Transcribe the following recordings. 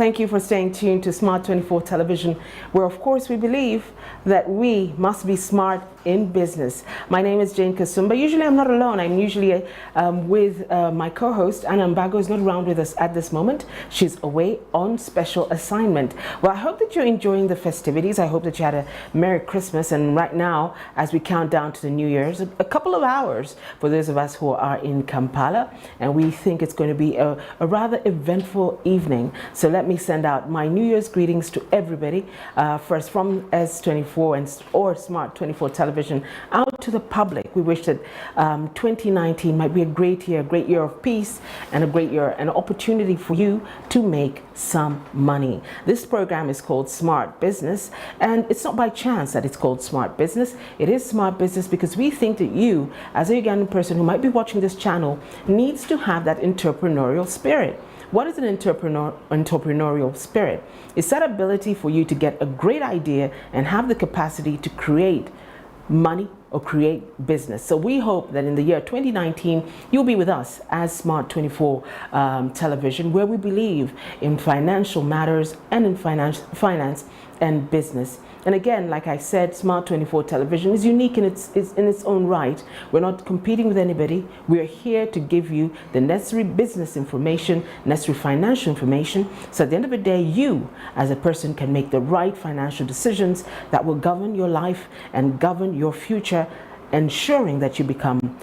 Thank you for staying tuned to Smart 24 Television, where of course we believe that we must be smart in business. My name is KASUMBA. Usually I'm not alone. I'm usually with my co-host, and MBAGO is not around with us at this moment. She's away on special assignment. Well, I hope that you're enjoying the festivities. I hope that you had a Merry Christmas. And right now, as we count down to the New Year's, a couple of hours for those of us who are in Kampala, and we think it's going to be a rather eventful evening. So let me send out my New Year's greetings to everybody, first from S24 or Smart 24 Television out to the public. We wish that 2019 might be a great year of peace, and a great year, an opportunity for you to make some money. This program is called Smart Business, and it's not by chance that it's called Smart Business. It is Smart Business because we think that you, as a Ugandan person who might be watching this channel, needs to have that entrepreneurial spirit. What is an entrepreneurial spirit? It's that ability for you to get a great idea and have the capacity to create money or create business. So we hope that in the year 2019, you'll be with us as Smart 24 Television, where we believe in financial matters and in finance and business. And again, like I said, Smart 24 Television is unique in its own right. We're not competing with anybody. We're here to give you the necessary business information, necessary financial information, so at the end of the day, you as a person can make the right financial decisions that will govern your life and govern your future, ensuring that you become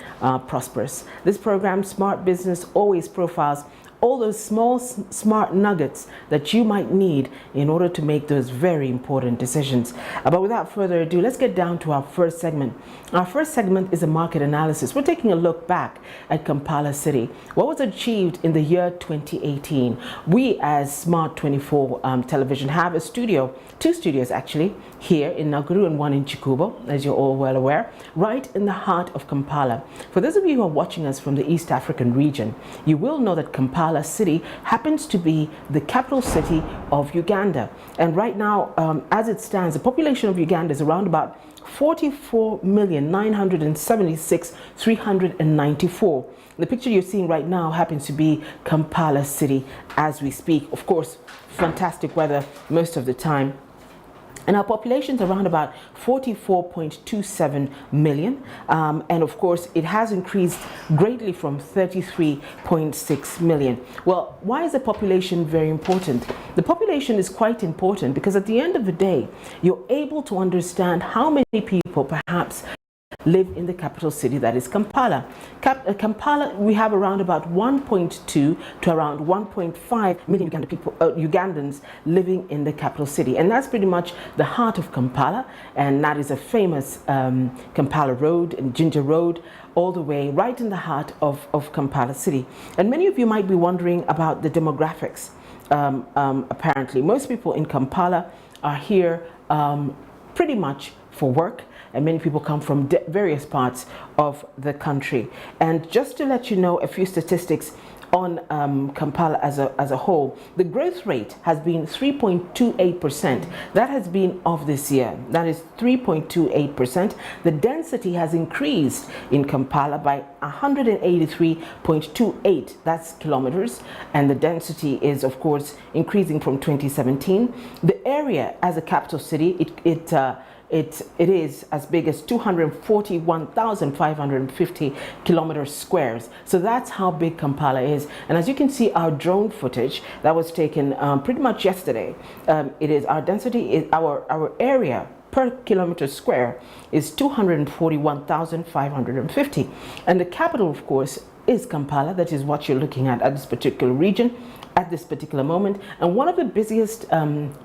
prosperous. This program, Smart Business, always profiles all those small smart nuggets that you might need in order to make those very important decisions. But without further ado, let's get down to our first segment. Our first segment is a market analysis. We're taking a look back at Kampala City. What was achieved in the year 2018? We as Smart 24 Television have a studio, two studios actually, here in Nakuru and one in Chikubo, as you're all well aware, right in the heart of Kampala. For those of you who are watching us from the East African region, you will know that Kampala City happens to be the capital city of Uganda. And right now, as it stands, the population of Uganda is around about 44,976,394. The picture you're seeing right now happens to be Kampala City as we speak. Of course, fantastic weather most of the time. And our population is around about 44.27 million. And of course, it has increased greatly from 33.6 million. Well, why is the population very important? The population is quite important because at the end of the day, you're able to understand how many people perhaps live in the capital city, that is Kampala. Kampala, we have around about 1.2 to around 1.5 million Ugandans living in the capital city, and that's pretty much the heart of Kampala, and that is a famous Kampala Road and Ginger Road, all the way right in the heart of Kampala City. And many of you might be wondering about the demographics. Apparently, most people in Kampala are here pretty much for work, and many people come from various parts of the country. And just to let you know a few statistics on Kampala as a whole, the growth rate has been 3.28%. That has been of this year. That is 3.28%. The density has increased in Kampala by 183.28, that's kilometers, and the density is of course increasing from 2017. The area as a capital city, it is as big as 241,550 kilometers squares. So that's how big Kampala is. And as you can see, our drone footage that was taken pretty much yesterday, it is our density, is our area per kilometer square is 241,550. And the capital, of course, is Kampala. That is what you're looking at this particular region at this particular moment, and one of the busiest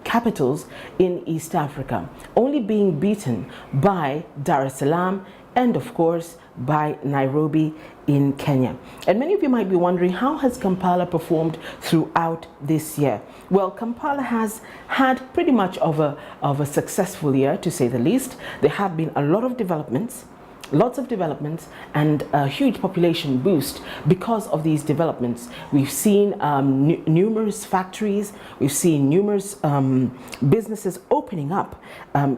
capitals in East Africa, only being beaten by Dar es Salaam and of course by Nairobi in Kenya. And many of you might be wondering, how has Kampala performed throughout this year? Well, Kampala has had pretty much of a successful year, to say the least. There have been a lot of developments. lots of developments and a huge population boost because of these developments. We've seen numerous factories, we've seen numerous businesses opening up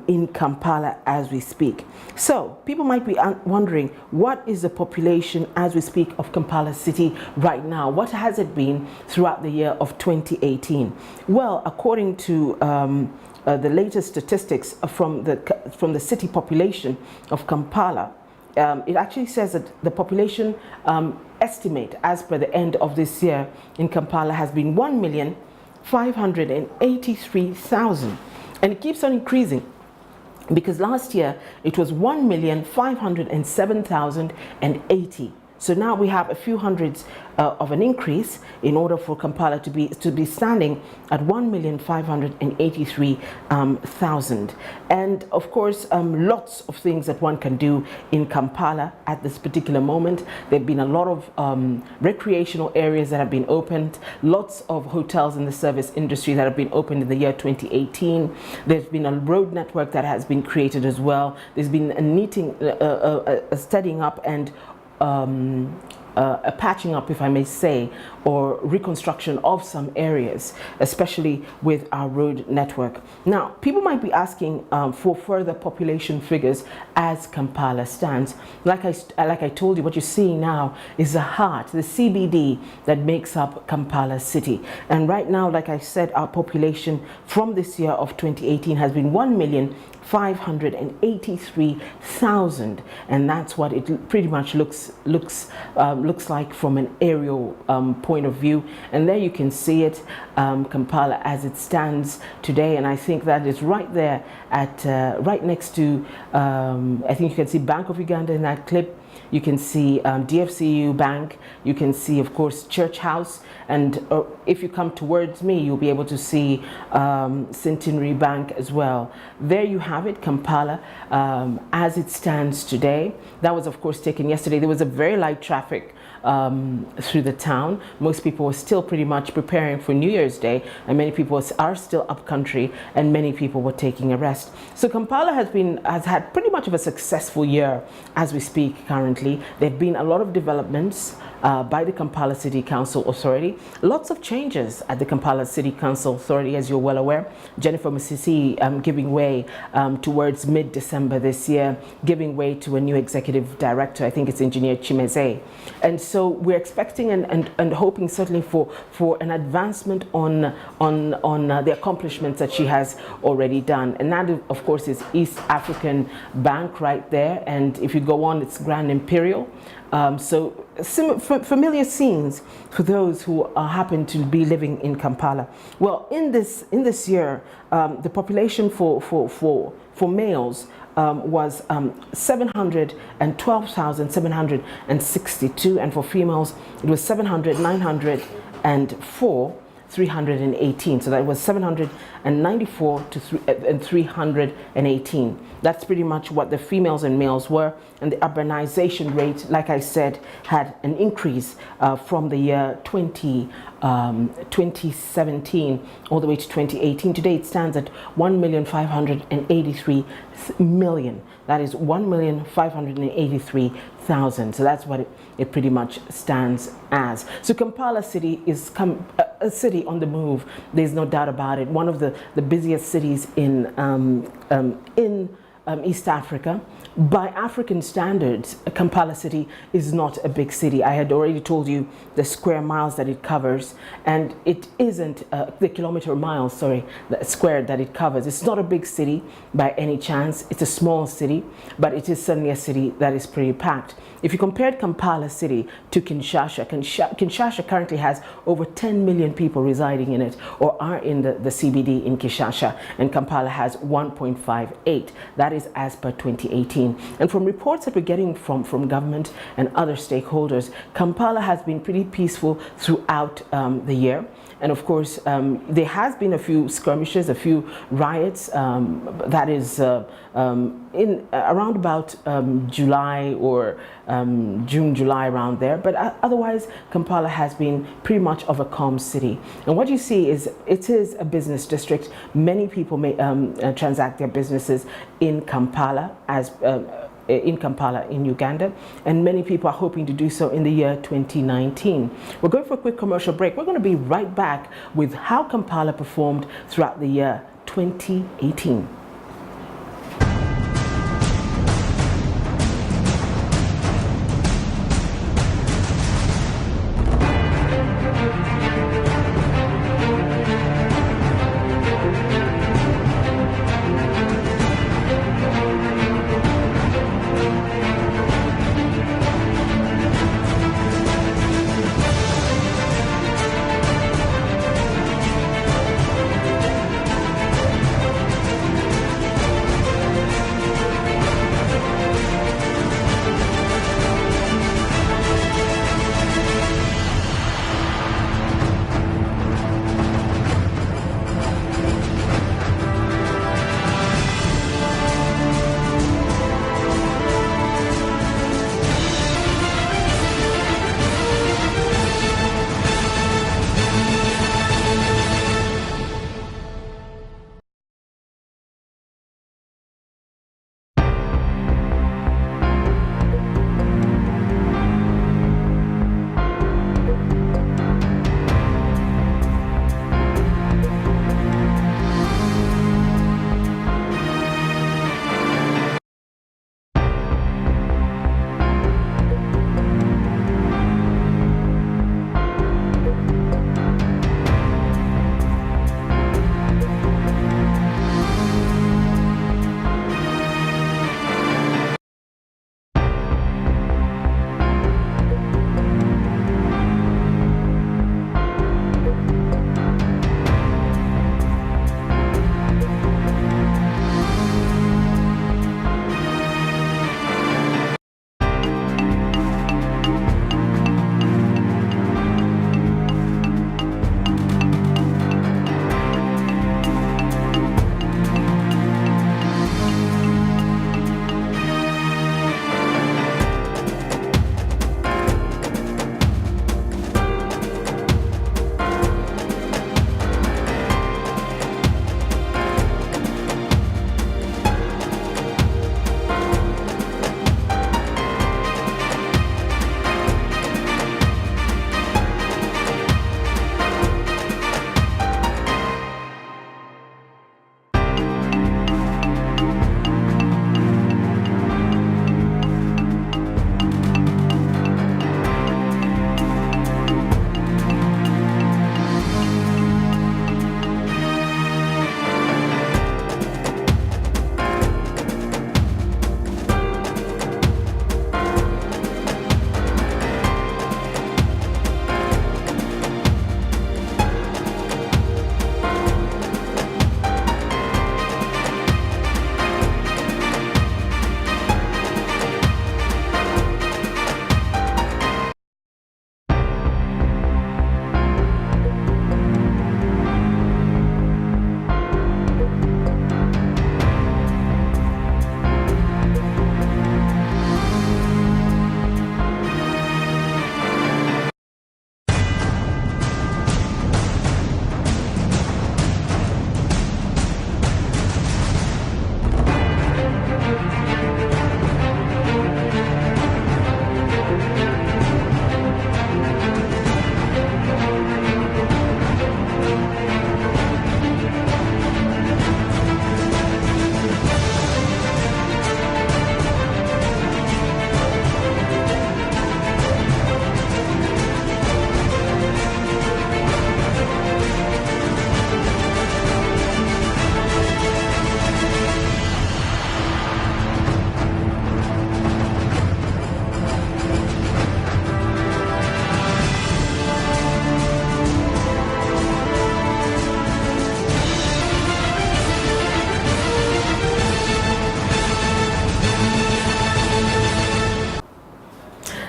in Kampala as we speak. So people might be wondering, what is the population as we speak of Kampala city right now? What has it been throughout the year of 2018? Well, according to the latest statistics from the city population of Kampala, it actually says that the population estimate as per the end of this year in Kampala has been 1,583,000, and it keeps on increasing, because last year it was 1,507,080. So now we have a few hundreds of an increase in order for Kampala to be standing at 1,583,000. And of course, lots of things that one can do in Kampala at this particular moment. There have been a lot of recreational areas that have been opened, lots of hotels in the service industry that have been opened in the year 2018. There's been a road network that has been created as well. There's been a steadying up and a patching up, if I may say, or reconstruction of some areas, especially with our road network. Now, people might be asking for further population figures as Kampala stands. Like I told you, what you're seeing now is the heart, the CBD that makes up Kampala city. And right now, like I said, our population from this year of 2018 has been 1,583,000, and that's what it pretty much looks like from an aerial point of view. And there you can see it, Kampala as it stands today, and I think that is right there at right next to I think you can see Bank of Uganda in that clip. You can see DFCU Bank, you can see, of course, Church House, and if you come towards me, you'll be able to see Centenary Bank as well. There you have it, Kampala, as it stands today. That was, of course, taken yesterday. There was a very light traffic through the town. Most people were still pretty much preparing for New Year's Day, and many people are still up country, and many people were taking a rest. So Kampala has had pretty much of a successful year as we speak currently. There have been a lot of developments by the Kampala City Council Authority. Lots of changes at the Kampala City Council Authority, as you're well aware. Jennifer Musisi giving way towards mid-December this year, giving way to a new executive director. I think it's Engineer Chimeze. And so we're expecting and hoping certainly for an advancement on the accomplishments that she has already done. And that, of course, is East African Bank right there. And if you go on, it's Grand Imperial. So familiar scenes for those who happen to be living in Kampala. Well, in this year, the population for males was 712,762, and for females it was 318. So that was 794 and 318. That's pretty much what the females and males were. And the urbanization rate, like I said, had an increase from the year 2017 all the way to 2018. Today it stands at 1,583,000,000. That is 1,583,000. So that's what it pretty much stands as. So Kampala City is a city on the move. There's no doubt about it. One of the busiest cities in East Africa. By African standards, Kampala City is not a big city. I had already told you the square miles that it covers, and it isn't the kilometer miles, sorry, the squared that it covers. It's not a big city by any chance. It's a small city, but it is certainly a city that is pretty packed. If you compared Kampala City to Kinshasa, Kinshasa currently has over 10 million people residing in it or are in the CBD in Kinshasa, and Kampala has 1.58. That is as per 2018. And from reports that we're getting from government and other stakeholders, Kampala has been pretty peaceful throughout the year. And of course, there has been a few skirmishes, a few riots, that is in around about July or June, July, around there. But otherwise, Kampala has been pretty much of a calm city. And what you see is it is a business district. Many people may transact their businesses in Kampala as in Kampala in Uganda, and many people are hoping to do so in the year 2019. We're going for a quick commercial break. We're going to be right back with how Kampala performed throughout the year 2018.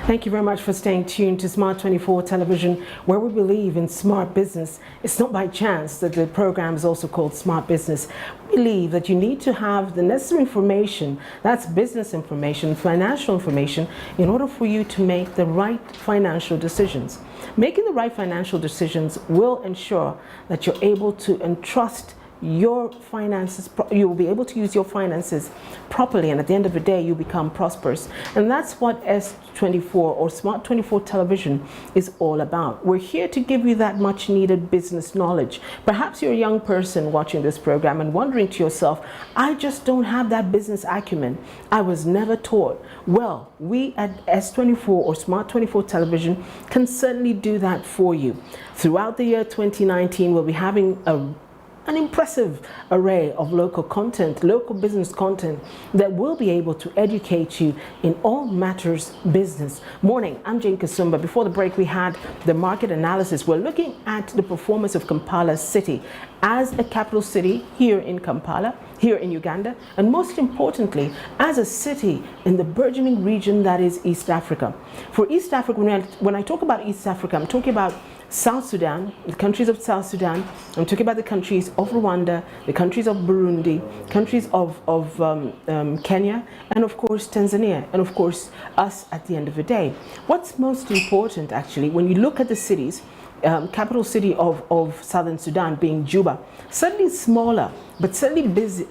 Thank you very much for staying tuned to Smart 24 Television, where we believe in smart business. It's not by chance that the program is also called Smart Business. We believe that you need to have the necessary information, that's business information, financial information, in order for you to make the right financial decisions. Making the right financial decisions will ensure that you're able to entrust your finances, you will be able to use your finances properly, and at the end of the day you become prosperous. And that's what S24 or Smart 24 television is all about. We're here to give you that much needed business knowledge. Perhaps you're a young person watching this program and wondering to yourself, I just don't have that business acumen. I was never taught. Well, we at S24 or Smart 24 television can certainly do that for you. Throughout the year 2019, we'll be having an impressive array of local content, local business content that will be able to educate you in all matters business. Morning, I'm Jane KASUMBA. Before the break, we had the market analysis. We're looking at the performance of Kampala City as a capital city here in Kampala, here in Uganda, and most importantly, as a city in the burgeoning region that is East Africa. For East Africa, when I talk about East Africa, I'm talking about South Sudan, the countries of South Sudan. I'm talking about the countries of Rwanda, the countries of Burundi, countries of Kenya, and of course Tanzania, and of course us at the end of the day. What's most important actually, when you look at the cities, capital city of Southern Sudan being Juba, certainly smaller, but certainly busy,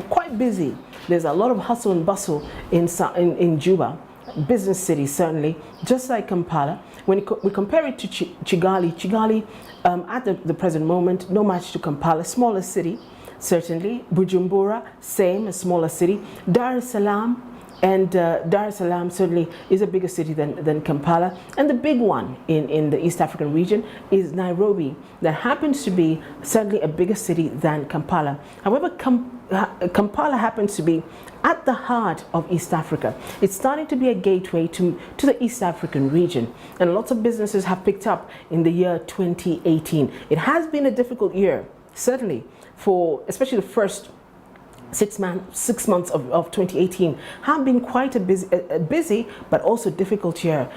quite busy. There's a lot of hustle and bustle in Juba. Business city, certainly, just like Kampala. When we compare it to Kigali, at the present moment, no match to Kampala, smaller city, certainly. Bujumbura, same, a smaller city. Dar es Salaam, and Dar es Salaam certainly is a bigger city than Kampala. And the big one in the East African region is Nairobi, that happens to be certainly a bigger city than Kampala. However, Kampala happens to be at the heart of East Africa. It's starting to be a gateway to the East African region, and lots of businesses have picked up in the year 2018. It has been a difficult year, certainly, for especially the first 6 months of 2018 have been quite a busy but also difficult year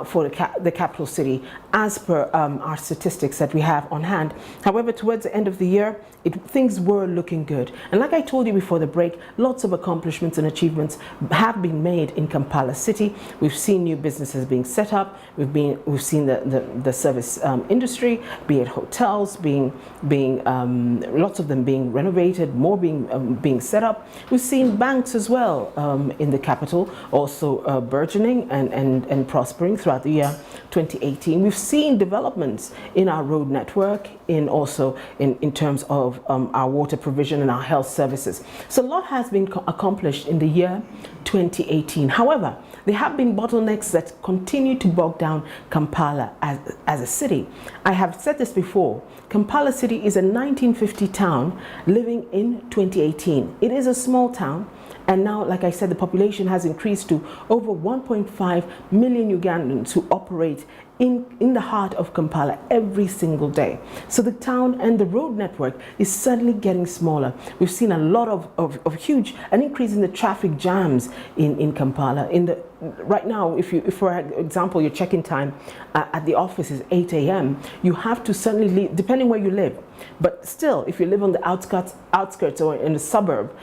for the capital city, as per our statistics that we have on hand. However, towards the end of the year, things were looking good. And like I told you before the break, lots of accomplishments and achievements have been made in Kampala City. We've seen new businesses being set up. We've seen the service industry, be it hotels, lots of them being renovated, more being set up. We've seen banks as well in the capital, also burgeoning and prospering throughout the year 2018. We've seen developments in our road network, in terms of our water provision and our health services. So a lot has been accomplished in the year 2018. However, there have been bottlenecks that continue to bog down Kampala as a city. I have said this before. Kampala City is a 1950 town living in 2018. It is a small town, and now, like I said, the population has increased to over 1.5 million Ugandans who operate in the heart of Kampala every single day. So the town and the road network is suddenly getting smaller. We've seen a lot of huge, an increase in the traffic jams in Kampala. Right now, if for example, your check-in time at the office is 8 a.m., you have to suddenly leave, depending where you live. But still, if you live on the outskirts or in a suburb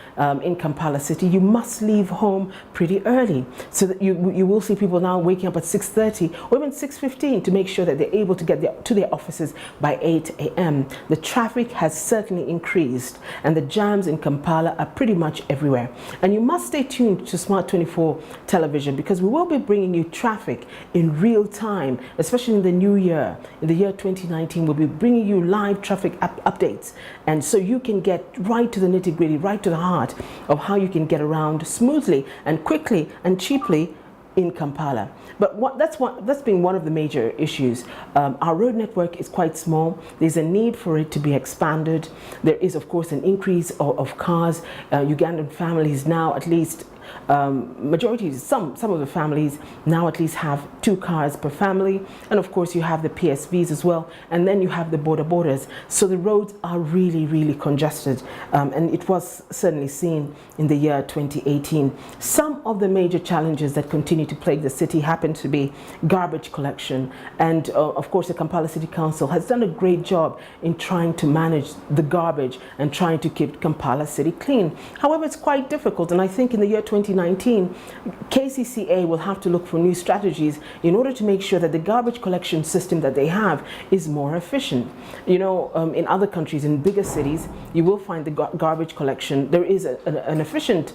in Kampala City, you must leave home pretty early, so that you will see people now waking up at 6:30 or even 6:15 to make sure that they're able to get to their offices by 8 a.m. The traffic has certainly increased, and the jams in Kampala are pretty much everywhere. And you must stay tuned to Smart 24 television, because we will be bringing you traffic in real time, especially in the new year. In the year 2019, we'll be bringing you live traffic updates, and so you can get right to the nitty-gritty, right to the heart of how you can get around smoothly and quickly and cheaply in Kampala. But that's been one of the major issues. Our road network is quite small. There's a need for it to be expanded. There is, of course, an increase of cars. Ugandan families now, at least some of the families now at least have 2 cars per family, and of course you have the PSVs as well, and then you have the borders. So the roads are really congested, and it was certainly seen in the year 2018. Some of the major challenges that continue to plague the city happen to be garbage collection, and of course the Kampala City Council has done a great job in trying to manage the garbage and trying to keep Kampala City clean. However, it's quite difficult, and I think in the year 2019, KCCA will have to look for new strategies in order to make sure that the garbage collection system that they have is more efficient. You know, in other countries, in bigger cities, you will find the garbage collection. There is an efficient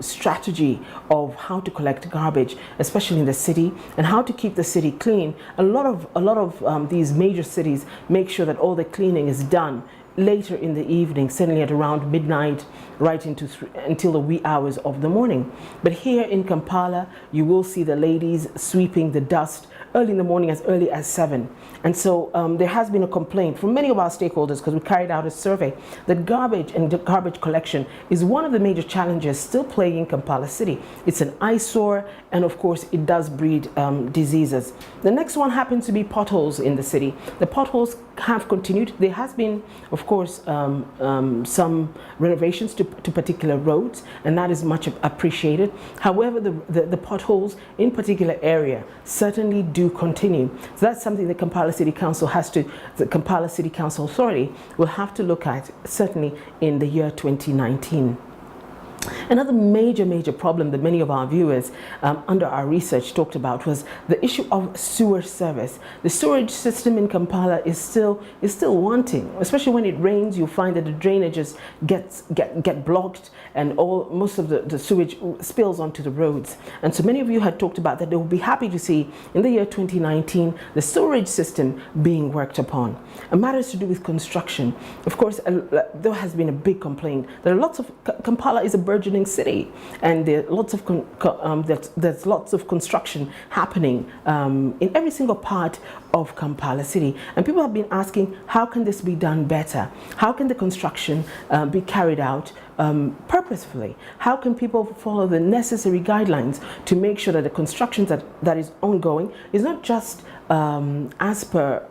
strategy of how to collect garbage, especially in the city, and how to keep the city clean. A lot of these major cities make sure that all the cleaning is done later in the evening, certainly at around midnight, right until the wee hours of the morning. But here in Kampala, you will see the ladies sweeping the dust early in the morning, as early as 7. And so there has been a complaint from many of our stakeholders, because we carried out a survey, that garbage and garbage collection is one of the major challenges still plaguing Kampala City. It's an eyesore, and of course it does breed diseases. The next one happens to be potholes in the city. The potholes have continued. There has been, of course, some renovations to particular roads, and that is much appreciated. However, the potholes in particular area certainly do continue. So that's something the Kampala City Council the Kampala City Council Authority will have to look at, certainly in the year 2019. Another major problem that many of our viewers under our research talked about was the issue of sewer service. The sewerage system in Kampala is still wanting, especially when it rains. You'll find that the drainages get blocked, and most of the sewage spills onto the roads. And so many of you had talked about that they will be happy to see in the year 2019 the sewerage system being worked upon. Matters to do with construction. Of course, there has been a big complaint. There are lots of Kampala is a burgeoning city, and there's lots of construction happening in every single part of Kampala City, and people have been asking, how can this be done better? How can the construction be carried out purposefully? How can people follow the necessary guidelines to make sure that the construction that is ongoing is not just as per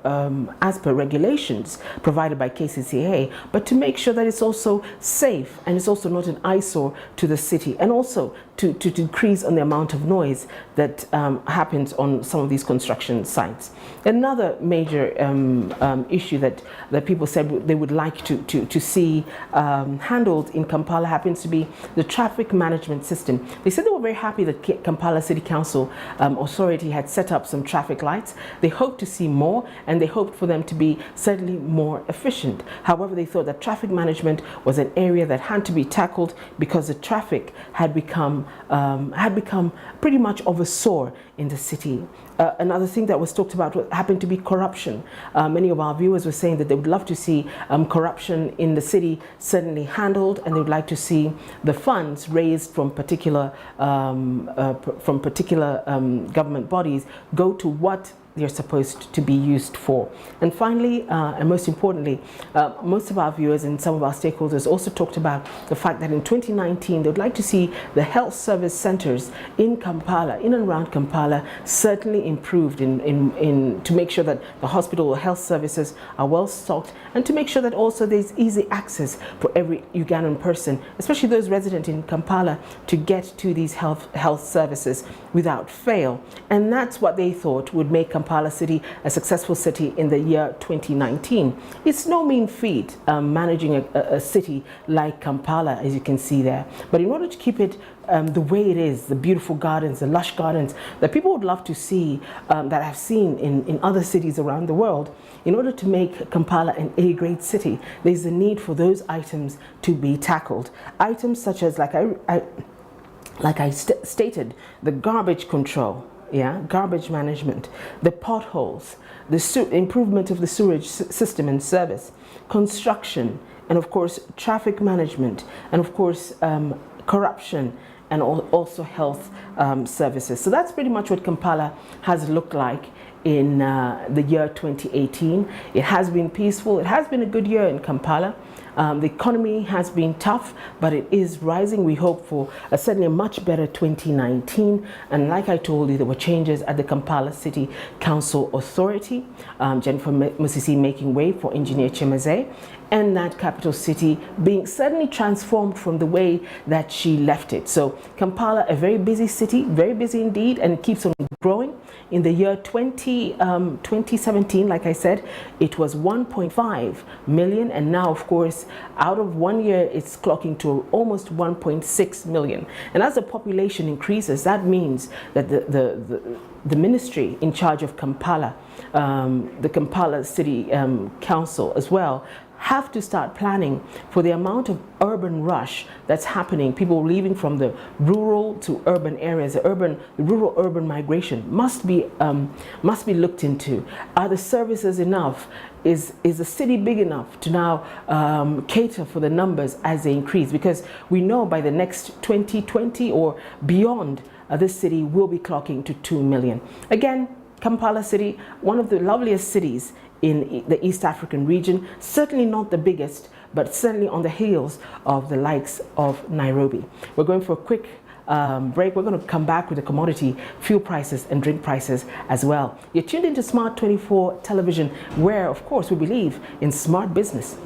regulations provided by KCCA, but to make sure that it's also safe and it's also not an eyesore to the city, and also to decrease on the amount of noise that happens on some of these construction sites. Another major issue that people said they would like to see handled in Kampala happens to be the traffic management system. They said they were very happy that Kampala City Council Authority had set up some traffic lights. They hoped to see more, and they hoped for them to be certainly more efficient. However, they thought that traffic management was an area that had to be tackled, because the traffic had become pretty much of a sore in the city. Another thing that was talked about happened to be corruption. Many of our viewers were saying that they would love to see corruption in the city certainly handled, and they would like to see the funds raised from particular government bodies go to what they're supposed to be used for. And finally, and most importantly, most of our viewers and some of our stakeholders also talked about the fact that in 2019 they would like to see the health service centers in Kampala, in and around Kampala, certainly improved to make sure that the hospital or health services are well stocked, and to make sure that also there's easy access for every Ugandan person, especially those resident in Kampala, to get to these health services without fail. And that's what they thought would make Kampala City a successful city in the year 2019. It's no mean feat managing a city like Kampala, as you can see there. But in order to keep it the way it is, the beautiful gardens, the lush gardens that people would love to see, that I've seen in other cities around the world, in order to make Kampala an A-grade city, there's a need for those items to be tackled. Items such as, like I stated, the garbage control, garbage management, the potholes, the improvement of the sewage system and service, construction, and of course traffic management, and of course corruption, and also health services. So that's pretty much what Kampala has looked like in the year 2018. It has been peaceful. It has been a good year in Kampala. The economy has been tough, but it is rising. We hope for certainly a much better 2019. And like I told you, there were changes at the Kampala City Council Authority. Jennifer Musisi making way for Engineer Chemeze, and that capital city being certainly transformed from the way that she left it. So Kampala, a very busy city, very busy indeed, and it keeps on growing. In the year 2017, like I said, it was 1.5 million, and now, of course, out of 1 year, it's clocking to almost 1.6 million. And as the population increases, that means that the ministry in charge of Kampala, the Kampala City Council as well, have to start planning for the amount of urban rush that's happening. People leaving from the rural to urban areas. The rural-urban migration must be looked into. Are the services enough? Is the city big enough to now cater for the numbers as they increase? Because we know by the next 2020 or beyond, this city will be clocking to 2 million. Again, Kampala City, one of the loveliest cities in the East African region, certainly not the biggest, but certainly on the heels of the likes of Nairobi. We're going for a quick break. We're going to come back with the commodity, fuel prices and drink prices as well. You're tuned into Smart 24 television, where, of course, we believe in smart business.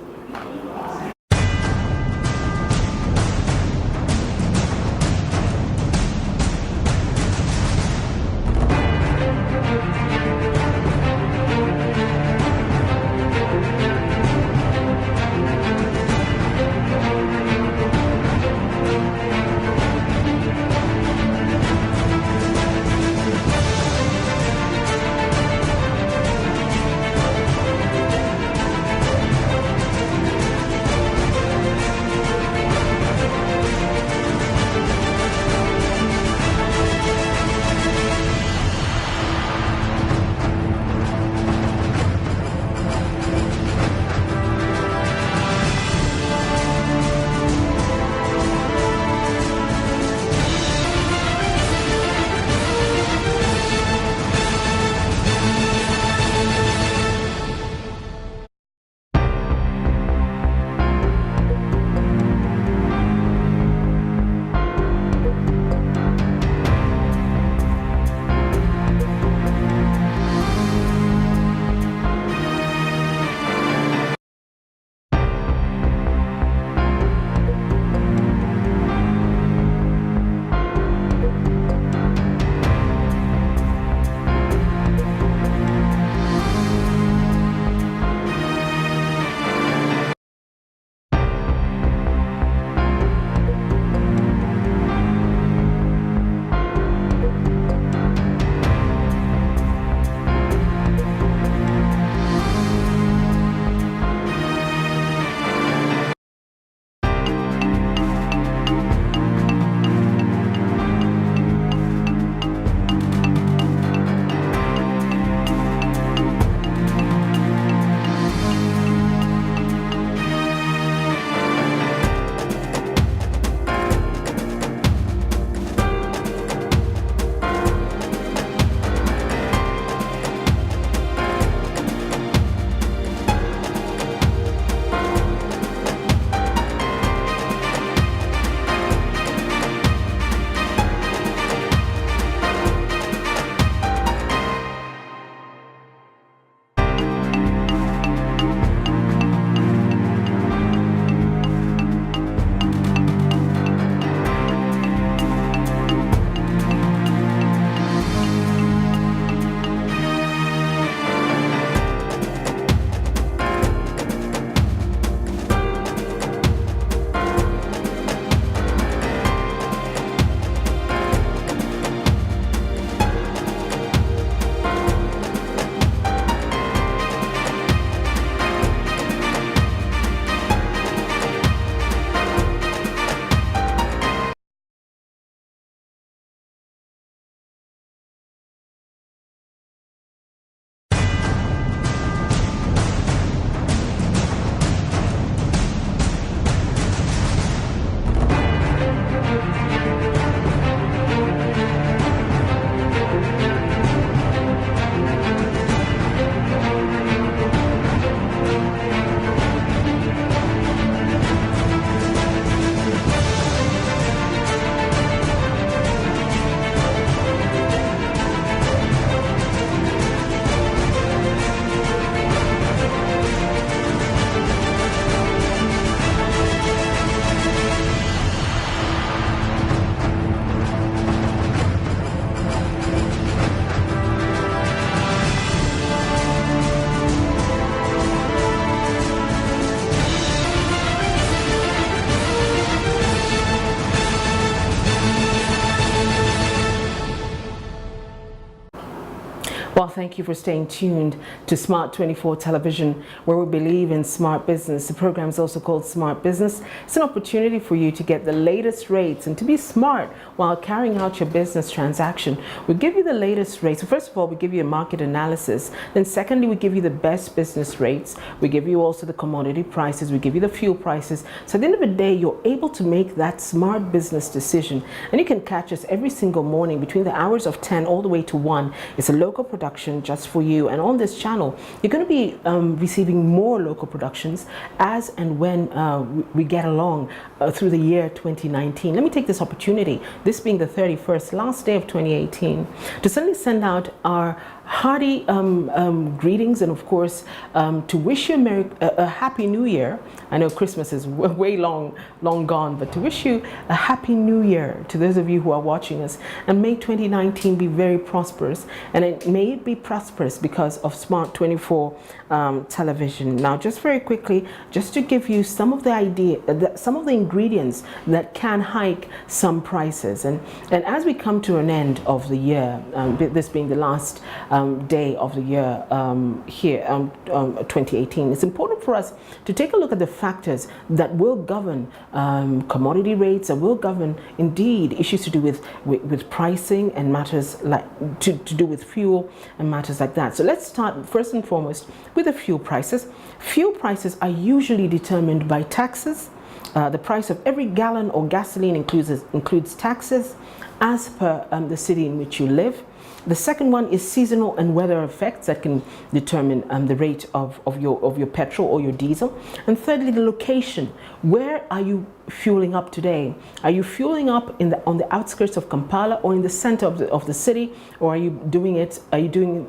thank you for staying tuned to Smart 24 Television, where we believe in smart business. The program is also called Smart Business. It's an opportunity for you to get the latest rates and to be smart while carrying out your business transaction. We give you the latest rates. So first of all, we give you a market analysis. Then secondly, we give you the best business rates. We give you also the commodity prices. We give you the fuel prices. So at the end of the day, you're able to make that smart business decision. And you can catch us every single morning between the hours of 10 all the way to 1. It's a local production just for you. And on this channel, you're going to be receiving more local productions as and when we get along through the year 2019. Let me take this opportunity, this being the 31st, last day of 2018, to suddenly send out our hearty greetings and of course to wish you a happy new year. I know Christmas is way long gone, but to wish you a happy new year to those of you who are watching us, and may 2019 be very prosperous, and it may be prosperous because of Smart 24 Television. Now just very quickly, just to give you some of the some of the ingredients that can hike some prices, and as we come to an end of the year, this being the last day of the year here, 2018, it's important for us to take a look at the factors that will govern commodity rates, that will govern indeed issues to do with pricing and matters like to do with fuel and matters like that. So let's start first and foremost with the fuel prices. Fuel prices are usually determined by taxes. The price of every gallon or gasoline includes taxes as per the city in which you live. The second one is seasonal and weather effects that can determine the rate of your petrol or your diesel. And thirdly, the location. Where are you fueling up today? Are you fueling up on the outskirts of Kampala or in the center of the city, or are you doing it? Are you doing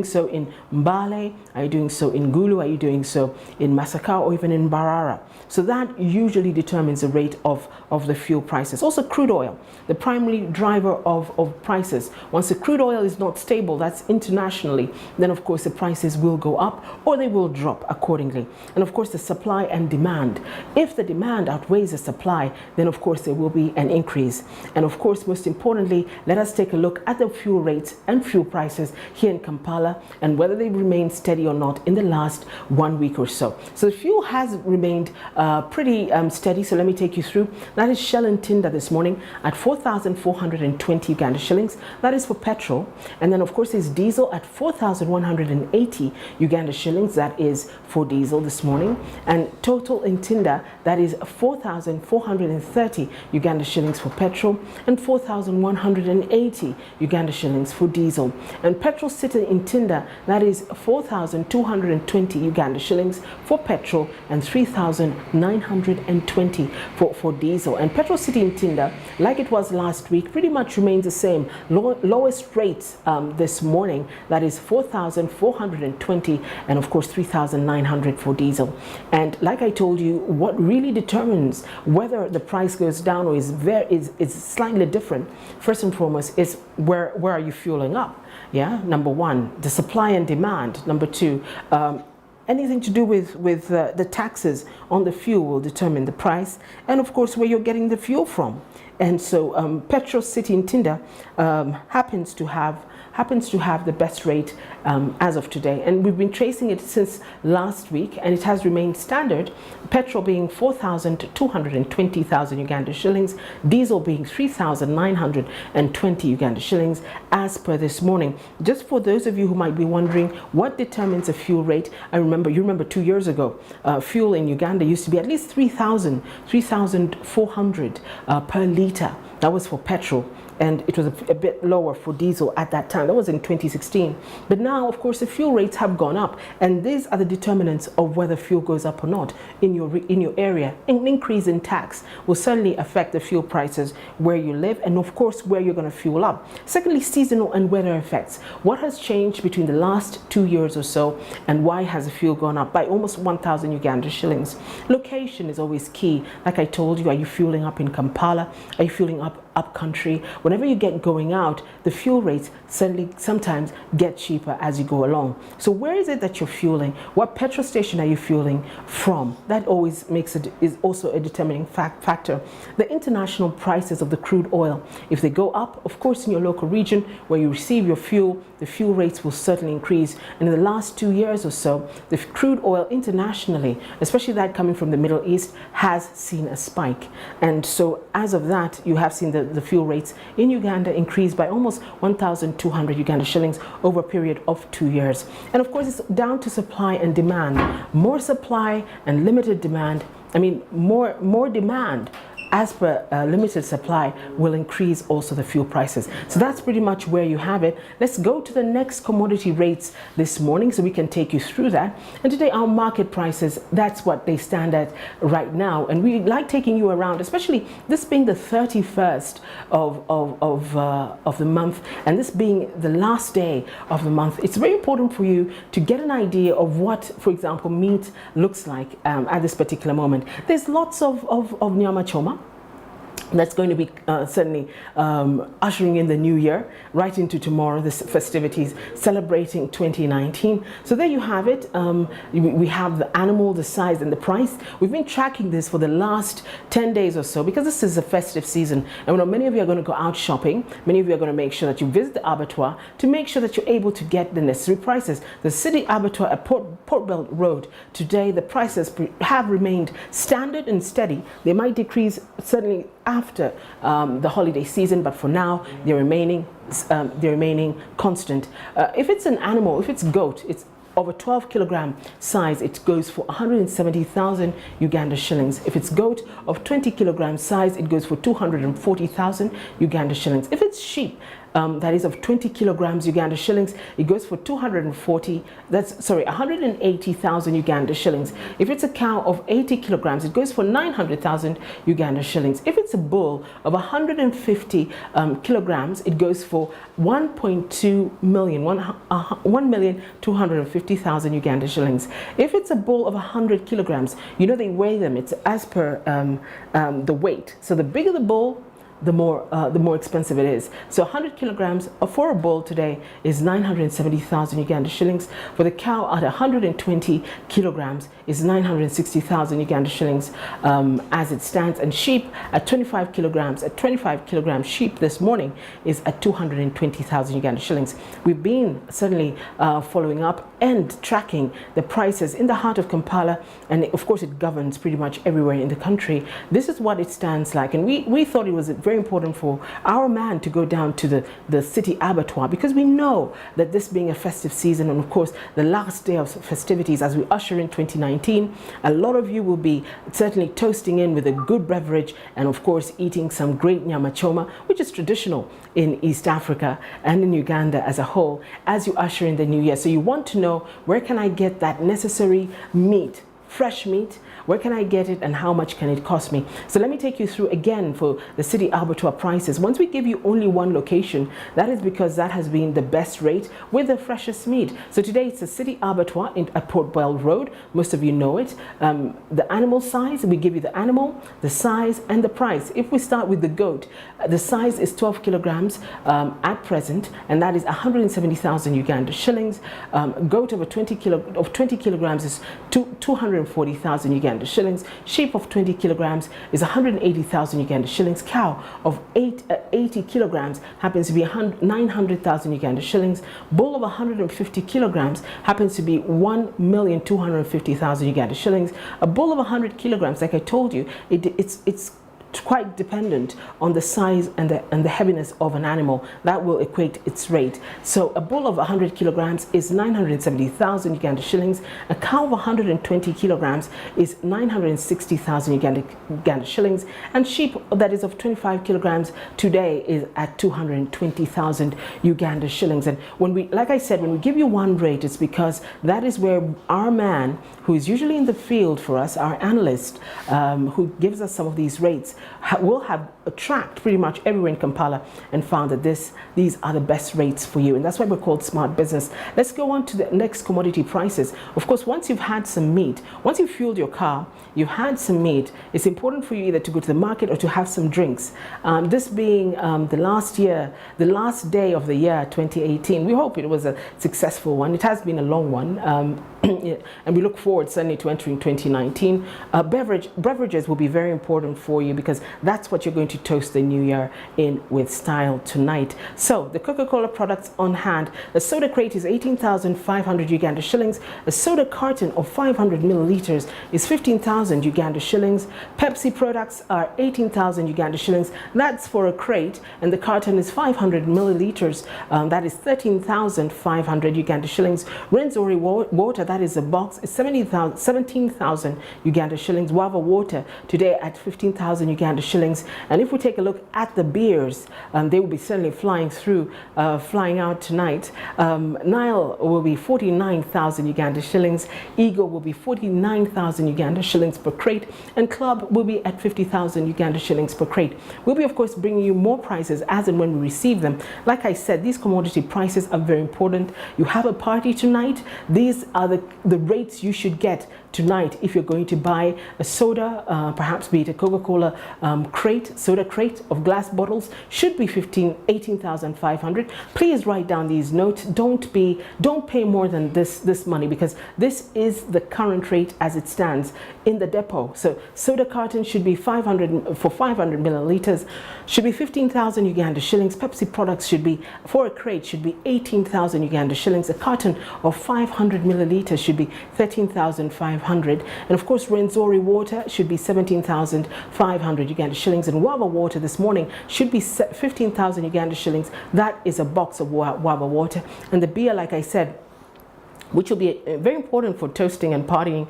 so in Mbale? Are you doing so in Gulu? Are you doing so in Masaka or even in Barara? So that usually determines the rate of the fuel prices. Also crude oil, the primary driver of prices. Once the crude oil is not stable, that's internationally, then of course the prices will go up or they will drop accordingly. And of course the supply and demand. If the demand outweighs the supply, then of course there will be an increase. And of course, most importantly, let us take a look at the fuel rates and fuel prices here in Kampala and whether they remain steady or not in the last 1 week or so. So the fuel has remained pretty steady. So let me take you through. That is Shell and Tinder this morning at 4,420 Uganda shillings. That is for petrol. And then of course there's diesel at 4,180 Uganda shillings. That is for diesel this morning. And total in Tinder, that is 4,430 Uganda shillings for petrol and 4,180 Uganda shillings for diesel. And petrol city in Tinder, that is 4,220 Uganda shillings for petrol and 3,920 for diesel. And petrol city in Tinder, like it was last week, pretty much remains the same. Lowest rates this morning, that is 4,420 and of course 3,900 for diesel. And like I told you, what really determines whether the price goes down or is slightly different, first and foremost, is where are you fueling up? Yeah, number one, the supply and demand. Number two, anything to do with the taxes on the fuel will determine the price, and of course where you're getting the fuel from. And so Petrol City in Tinder happens to have the best rate as of today, and we've been tracing it since last week, and it has remained standard. Petrol being 4,220,000 Uganda shillings, diesel being 3,920 Uganda shillings as per this morning. Just for those of you who might be wondering what determines a fuel rate, you remember 2 years ago, fuel in Uganda used to be at least 3,400 per litre. That was for petrol. And it was a bit lower for diesel at that time. That was in 2016. But now, of course, the fuel rates have gone up, and these are the determinants of whether fuel goes up or not in your area. An increase in tax will certainly affect the fuel prices where you live, and of course where you're going to fuel up. Secondly, seasonal and weather effects. What has changed between the last 2 years or so, and why has the fuel gone up by almost 1,000 Uganda shillings? Location is always key. Like I told you, are you fueling up in Kampala? Are you fueling up country? Whenever you get going out, the fuel rates certainly sometimes get cheaper as you go along. So where is it that you're fueling? What petrol station are you fueling from? That always is also a determining factor. The international prices of the crude oil, if they go up, of course in your local region where you receive your fuel, the fuel rates will certainly increase. And in the last 2 years or so, the crude oil internationally, especially that coming from the Middle East, has seen a spike. And so as of that, you have seen the fuel rates in Uganda increase by almost 1,200 Uganda shillings over a period of 2 years. And of course, it's down to supply and demand. More supply and limited demand, more demand as per limited supply will increase also the fuel prices. So that's pretty much where you have it. Let's go to the next commodity rates this morning so we can take you through that. And today our market prices, that's what they stand at right now. And we like taking you around, especially this being the 31st of the month, and this being the last day of the month. It's very important for you to get an idea of what, for example, meat looks like at this particular moment. There's lots of nyama choma. That's going to be certainly ushering in the new year, right into tomorrow, the festivities celebrating 2019. So there you have it. We have the animal, the size, and the price. We've been tracking this for the last 10 days or so because this is a festive season. And we know many of you are going to go out shopping. Many of you are going to make sure that you visit the abattoir to make sure that you're able to get the necessary prices. The city abattoir at Port Belt Road, today the prices have remained standard and steady. They might decrease certainly after the holiday season, but for now they're remaining constant. If it's an animal, if it's goat, it's over 12 kilogram size, it goes for 170,000 Uganda shillings. If it's goat of 20 kilogram size, it goes for 240,000 Uganda shillings. If it's sheep, that is of 20 kilograms Uganda shillings, it goes for 180,000 Uganda shillings. If it's a cow of 80 kilograms, it goes for 900,000 Uganda shillings. If it's a bull of 150 kilograms, it goes for 1.2 million, 1,250,000 Uganda shillings. If it's a bull of 100 kilograms, you know they weigh them, it's as per the weight. So the bigger the bull, the more expensive it is. So 100 kilograms for a bull today is 970,000 Uganda shillings. For the cow at 120 kilograms is 960,000 Uganda shillings as it stands. And sheep at 25 kilograms, sheep this morning is at 220,000 Uganda shillings. We've been certainly following up and tracking the prices in the heart of Kampala, and of course it governs pretty much everywhere in the country. This is what it stands like, and we thought it was very important for our man to go down to the city abattoir, because we know that this being a festive season and of course the last day of festivities as we usher in 2019, a lot of you will be certainly toasting in with a good beverage and of course eating some great nyama choma, which is traditional in East Africa and in Uganda as a whole as you usher in the new year. So you want to know, where can I get that necessary meat, fresh meat? Where can I get it and how much can it cost me? So let me take you through again for the city abattoir prices. Once we give you only one location, that is because that has been the best rate with the freshest meat. So today it's the city abattoir at Port Bell Road. Most of you know it. The animal size, we give you the animal, the size and the price. If we start with the goat, the size is 12 kilograms at present, and that is 170,000 Uganda shillings. Goat of 20 kilograms is 240,000 Uganda shillings. Sheep of 20 kilograms is 180,000 Uganda shillings. Cow of 80 kilograms happens to be 900,000 Uganda shillings. Bull of 150 kilograms happens to be 1,250,000 Uganda shillings. A bull of 100 kilograms, like I told you, it's quite dependent on the size and the heaviness of an animal. That will equate its rate. So a bull of 100 kilograms is 970,000 Uganda shillings. A cow of 120 kilograms is 960,000 Uganda shillings. And sheep that is of 25 kilograms today is at 220,000 Uganda shillings. And when we, like I said, when we give you one rate, it's because that is where our man, who is usually in the field for us, our analyst, who gives us some of these rates, will have tracked pretty much everywhere in Kampala and found that these are the best rates for you, and that's why we're called smart business. Let's go on to the next commodity prices. Of course, once you've had some meat, once you've fueled your car, you've had some meat, it's important for you either to go to the market or to have some drinks. This being the last day of the year 2018, we hope it was a successful one. It has been a long one. And we look forward certainly to entering 2019. Beverages will be very important for you because because that's what you're going to toast the new year in with style tonight. So the Coca-Cola products on hand. A soda crate is 18,500 Uganda shillings. A soda carton of 500 milliliters is 15,000 Uganda shillings. Pepsi products are 18,000 Uganda shillings. That's for a crate, and the carton is 500 milliliters. That is 13,500 Uganda shillings. Renzori water, that is a box, is 17,000 Uganda shillings. Wava water today at 15,000 Uganda shillings. And if we take a look at the beers, they will be certainly flying out tonight. Nile will be 49,000 Uganda shillings. Eagle will be 49,000 Uganda shillings per crate, and Club will be at 50,000 Uganda shillings per crate. We'll be, of course, bringing you more prices as and when we receive them. Like I said, these commodity prices are very important. You have a party tonight. These are the rates you should get tonight if you're going to buy a soda, perhaps be it a Coca-Cola soda crate of glass bottles, should be 18,500. Please write down these notes. Don't pay more than this money, because this is the current rate as it stands in the depot. So soda carton should be 500 milliliters, should be 15,000 Uganda shillings. Pepsi products should be, for a crate, should be 18,000 Uganda shillings. A carton of 500 milliliters should be 13,500. And of course, Renzori water should be 17,500 Uganda shillings. And Wava water this morning should be 15,000 Uganda shillings. That is a box of Wava water. And the beer, like I said, which will be very important for toasting and partying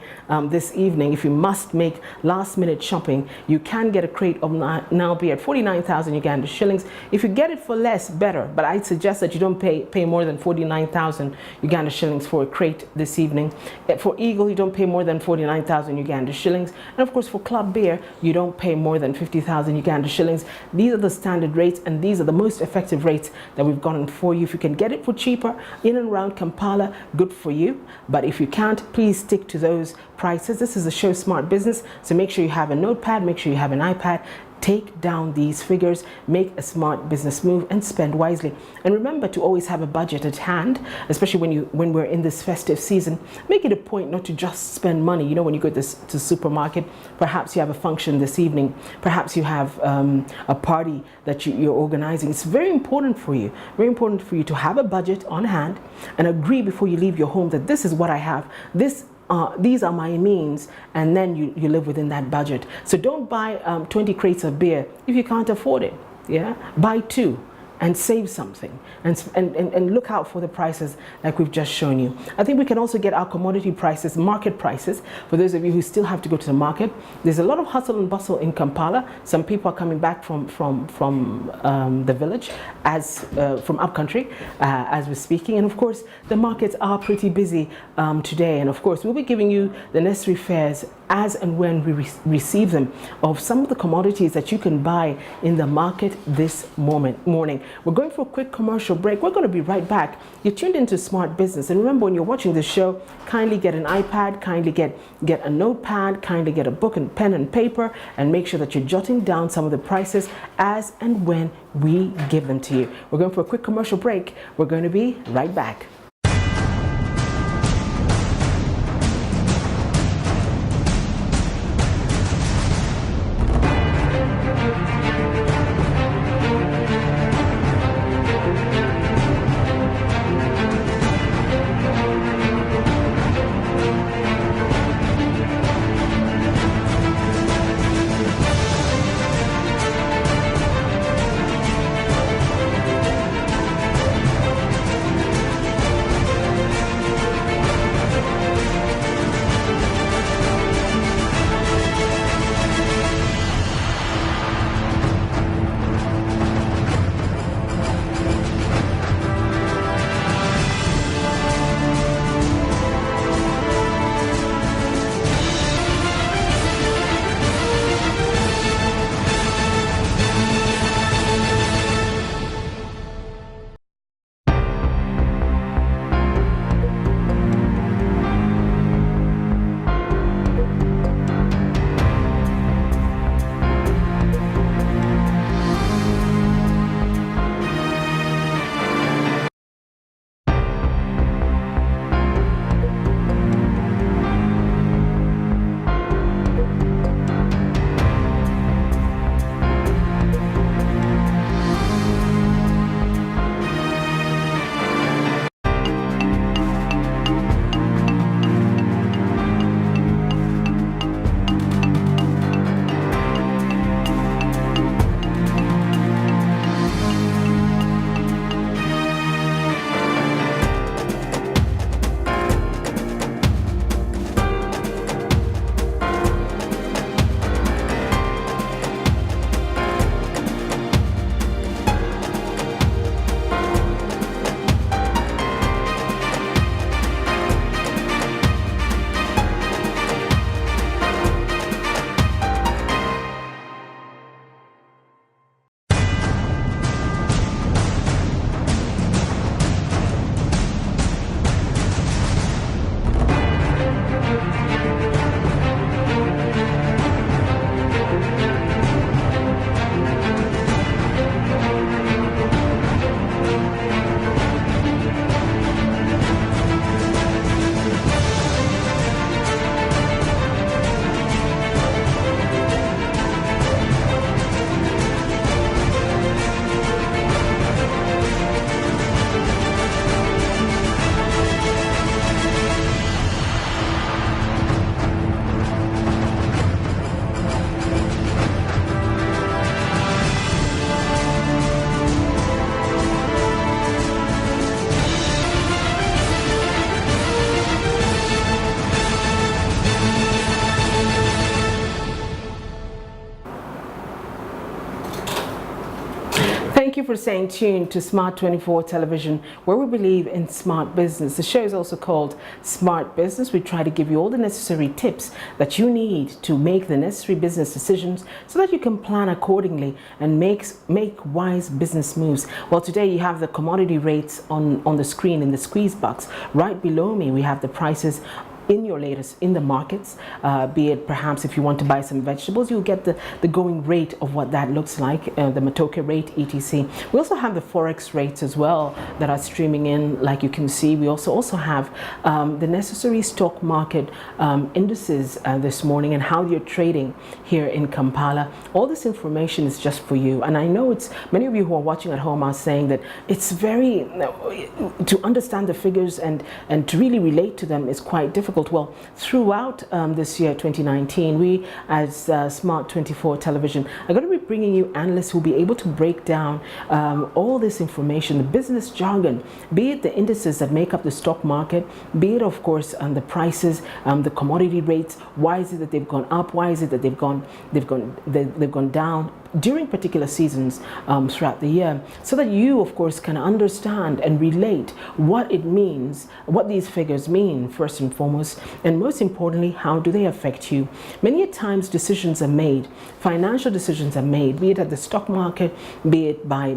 this evening. If you must make last minute shopping, you can get a crate of now beer at 49,000 Uganda shillings. If you get it for less, better, but I'd suggest that you don't pay more than 49,000 Uganda shillings for a crate this evening. For Eagle, you don't pay more than 49,000 Uganda shillings. And of course, for Club beer, you don't pay more than 50,000 Uganda shillings. These are the standard rates, and these are the most effective rates that we've gotten for you. If you can get it for cheaper in and around Kampala, good for you. But if you can't, please stick to those prices. This is a show Smart Business, so make sure you have a notepad, make sure you have an iPad. Take down these figures, make a smart business move, and spend wisely. And remember to always have a budget at hand, especially when we're in this festive season. Make it a point not to just spend money. You know, when you go to the supermarket, perhaps you have a function this evening, perhaps you have a party that you're organizing. It's very important for you to have a budget on hand and agree before you leave your home that this is what I have. These are my means, and then you live within that budget. So don't buy 20 crates of beer if you can't afford it. Yeah, buy 2 and save something, and look out for the prices like we've just shown you. I think we can also get our commodity prices, market prices, for those of you who still have to go to the market. There's a lot of hustle and bustle in Kampala. Some people are coming back from the village, from upcountry, as we're speaking. And of course, the markets are pretty busy today. And of course, we'll be giving you the necessary fares as and when we receive them of some of the commodities that you can buy in the market this morning. We're going for a quick commercial break. We're going to be right back. You're tuned into Smart Business. And remember, when you're watching this show, kindly get an iPad, kindly get a notepad, kindly get a book and pen and paper, and make sure that you're jotting down some of the prices as and when we give them to you. We're going for a quick commercial break. We're going to be right back. for staying tuned to Smart 24 Television, where we believe in smart business. The show is also called Smart Business. We try to give you all the necessary tips that you need to make the necessary business decisions so that you can plan accordingly and make wise business moves. Well, today you have the commodity rates on the screen in the squeeze box. Right below me, we have the prices in the markets, be it perhaps if you want to buy some vegetables, you'll get the going rate of what that looks like, the Matoke rate, etc. We also have the Forex rates as well that are streaming in, like you can see. We also have the necessary stock market indices this morning and how you're trading here in Kampala. All this information is just for you. And I know it's many of you who are watching at home are saying that it's very, to understand the figures and to really relate to them is quite difficult. Well, throughout this year, 2019, we as Smart 24 Television are going to be bringing you analysts who will be able to break down all this information, the business jargon, be it the indices that make up the stock market, be it, of course, the prices, the commodity rates. Why is it that they've gone up? Why is it that they've gone down during particular seasons throughout the year, so that you, of course, can understand and relate what it means, what these figures mean, first and foremost, and most importantly, how do they affect you. Many times decisions are made, financial decisions are made, be it at the stock market, be it by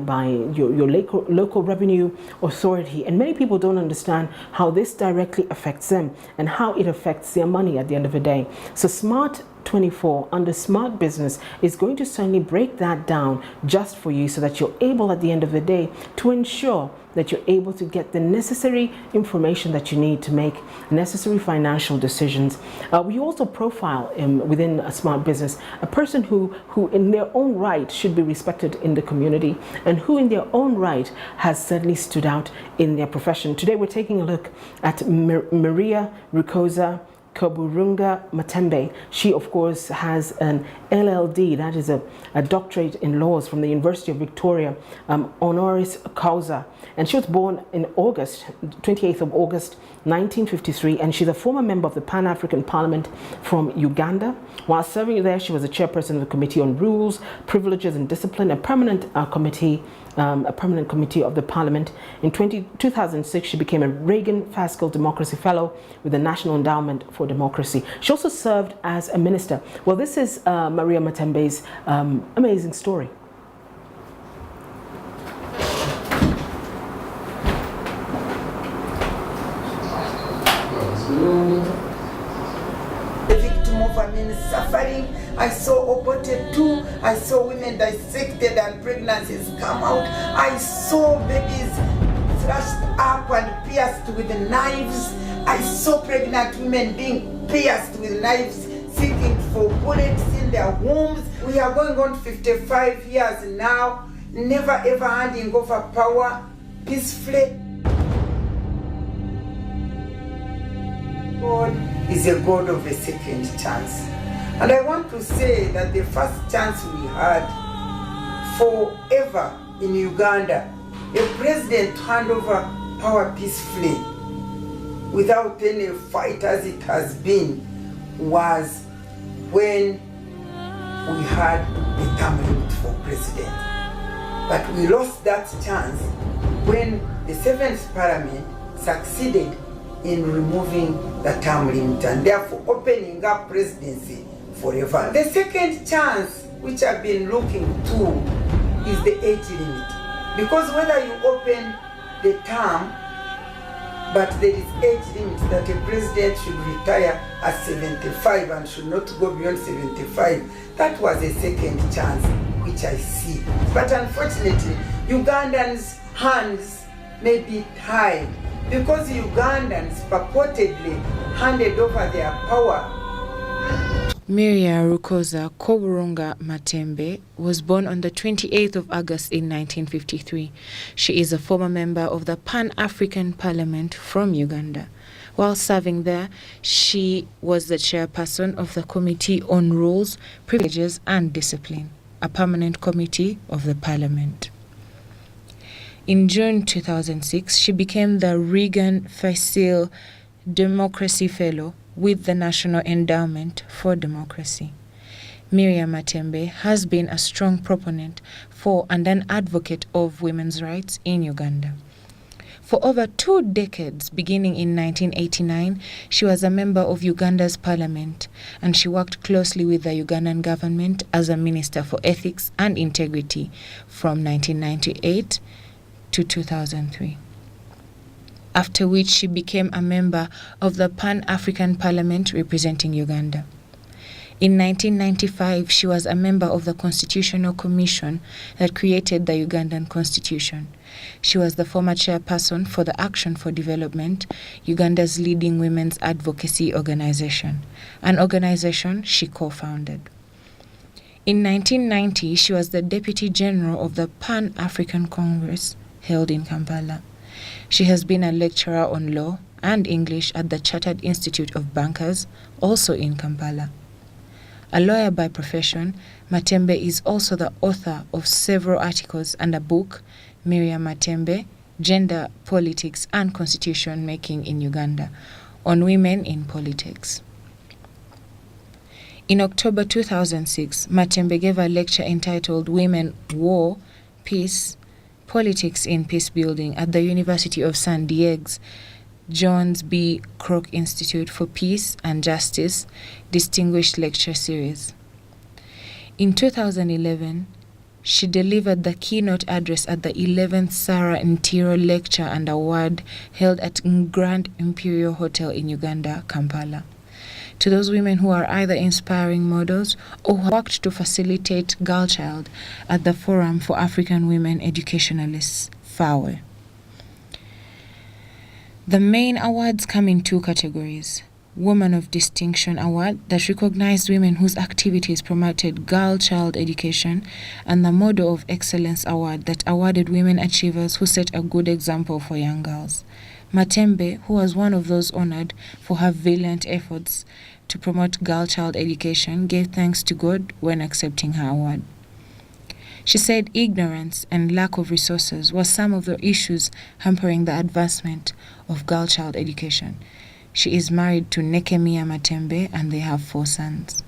your local revenue authority, and many people don't understand how this directly affects them and how it affects their money at the end of the day. So Smart 24 under Smart Business is going to certainly break that down just for you so that you're able at the end of the day to ensure that you're able to get the necessary information that you need to make necessary financial decisions. We also profile within a Smart Business a person who in their own right should be respected in the community and who in their own right has certainly stood out in their profession. Today we're taking a look at Maria Rukoza Koburunga Matembe. She, of course, has an LLD, that is a doctorate in laws from the University of Victoria, honoris causa. And she was born in August, 28th of August, 1953, and she's a former member of the Pan-African Parliament from Uganda. While serving there, she was a chairperson of the Committee on Rules, Privileges and Discipline, a permanent committee of the Parliament. In 2006, she became a Reagan-Faskel Democracy Fellow with the National Endowment for Democracy. She also served as a minister. Well, this is Maria Matembe's amazing story. The victim of suffering. I saw aborted too. I saw women dissected and pregnancies come out. I saw babies thrashed up and pierced with knives. I saw pregnant women being pierced with knives, seeking for bullets in their wombs. We are going on 55 years now, never ever handing over power peacefully. God is a God of a second chance. And I want to say that the first chance we had forever in Uganda, a president to hand over power peacefully without any fight as it has been, was when we had a term limit for president. But we lost that chance when the 7th Parliament succeeded in removing the term limit and therefore opening up presidency forever. The second chance, which I've been looking to, is the age limit. Because whether you open the term, but there is age limit that a president should retire at 75 and should not go beyond 75. That was a second chance, which I see. But unfortunately, Ugandans' hands may be tied because Ugandans purportedly handed over their power. Maria Rukoza Koburunga Matembe was born on the 28th of August in 1953. She is a former member of the Pan-African Parliament from Uganda. While serving there, she was the chairperson of the Committee on Rules, Privileges and Discipline, a permanent committee of the Parliament. In June 2006, she became the Reagan-Faskel Democracy Fellow with the National Endowment for Democracy. Miriam Matembe has been a strong proponent for and an advocate of women's rights in Uganda. For over 2 decades, beginning in 1989, she was a member of Uganda's parliament, and she worked closely with the Ugandan government as a minister for ethics and integrity from 1998 to 2003. After which she became a member of the Pan-African Parliament representing Uganda. In 1995, she was a member of the Constitutional Commission that created the Ugandan Constitution. She was the former chairperson for the Action for Development, Uganda's leading women's advocacy organization, an organization she co-founded. In 1990, she was the Deputy General of the Pan-African Congress held in Kampala. She has been a lecturer on law and English at the Chartered Institute of Bankers, also in Kampala. A lawyer by profession, Matembe is also the author of several articles and a book, Miriam Matembe, Gender, Politics and Constitution Making in Uganda, on women in politics. In October 2006, Matembe gave a lecture entitled Women, War, Peace, Politics in Peace Building at the University of San Diego's Johns B. Kroc Institute for Peace and Justice Distinguished Lecture Series. In 2011, she delivered the keynote address at the 11th Sarah Ntiro Lecture and Award held at Grand Imperial Hotel in Uganda, Kampala, to those women who are either inspiring models or who worked to facilitate Girl Child at the Forum for African Women Educationalists, FAWE. The main awards come in 2 categories. Woman of Distinction Award that recognized women whose activities promoted girl child education, and the Model of Excellence Award that awarded women achievers who set a good example for young girls. Matembe, who was one of those honored for her valiant efforts to promote girl child education, gave thanks to God when accepting her award. She said ignorance and lack of resources were some of the issues hampering the advancement of girl child education. She is married to Nekemia Matembe and they have 4 sons.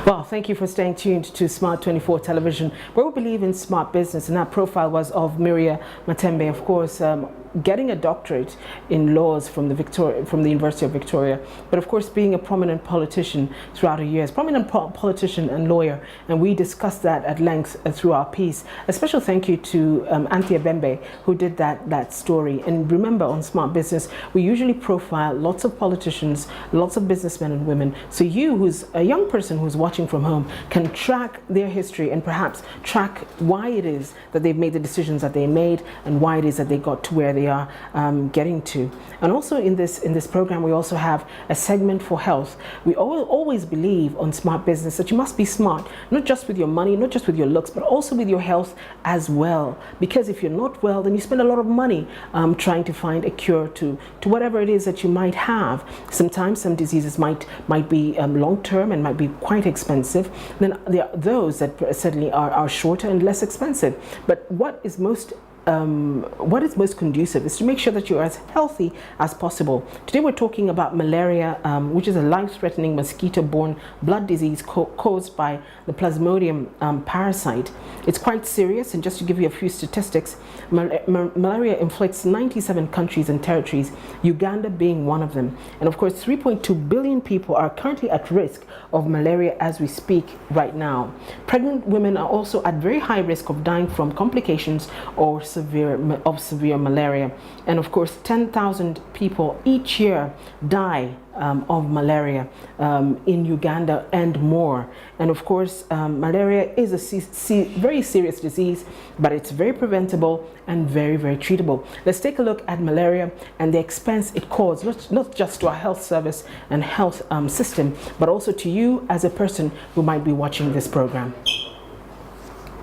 Well, thank you for staying tuned to Smart 24 Television, where we believe in smart business, and that profile was of Miriam Matembe, of course, getting a doctorate in laws from the University of Victoria, but of course being a prominent politician throughout her years, prominent politician and lawyer, and we discussed that at length through our piece. A special thank you to Anthea Bembe, who did that story. And remember, on Smart Business, we usually profile lots of politicians, lots of businessmen and women, so you, who's a young person who's watching from home, can track their history and perhaps track why it is that they've made the decisions that they made and why it is that they got to where they are getting to. And also in this program, we also have a segment for health. We always believe on Smart Business that you must be smart, not just with your money, not just with your looks, but also with your health as well. Because if you're not well, then you spend a lot of money trying to find a cure to whatever it is that you might have. Sometimes some diseases might be long-term and might be quite expensive. Then there are those that certainly are shorter and less expensive. But what is most what is most conducive is to make sure that you're as healthy as possible. Today we're talking about malaria, which is a life-threatening mosquito-borne blood disease caused by the Plasmodium parasite. It's quite serious, and just to give you a few statistics, malaria inflicts 97 countries and territories, Uganda being one of them. And of course, 3.2 billion people are currently at risk of malaria as we speak right now. Pregnant women are also at very high risk of dying from complications or severe malaria. And of course, 10,000 people each year die of malaria in Uganda and more. And of course, malaria is a very serious disease, but it's very preventable and very, very treatable. Let's take a look at malaria and the expense it causes, not just to our health service and health system, but also to you as a person who might be watching this program.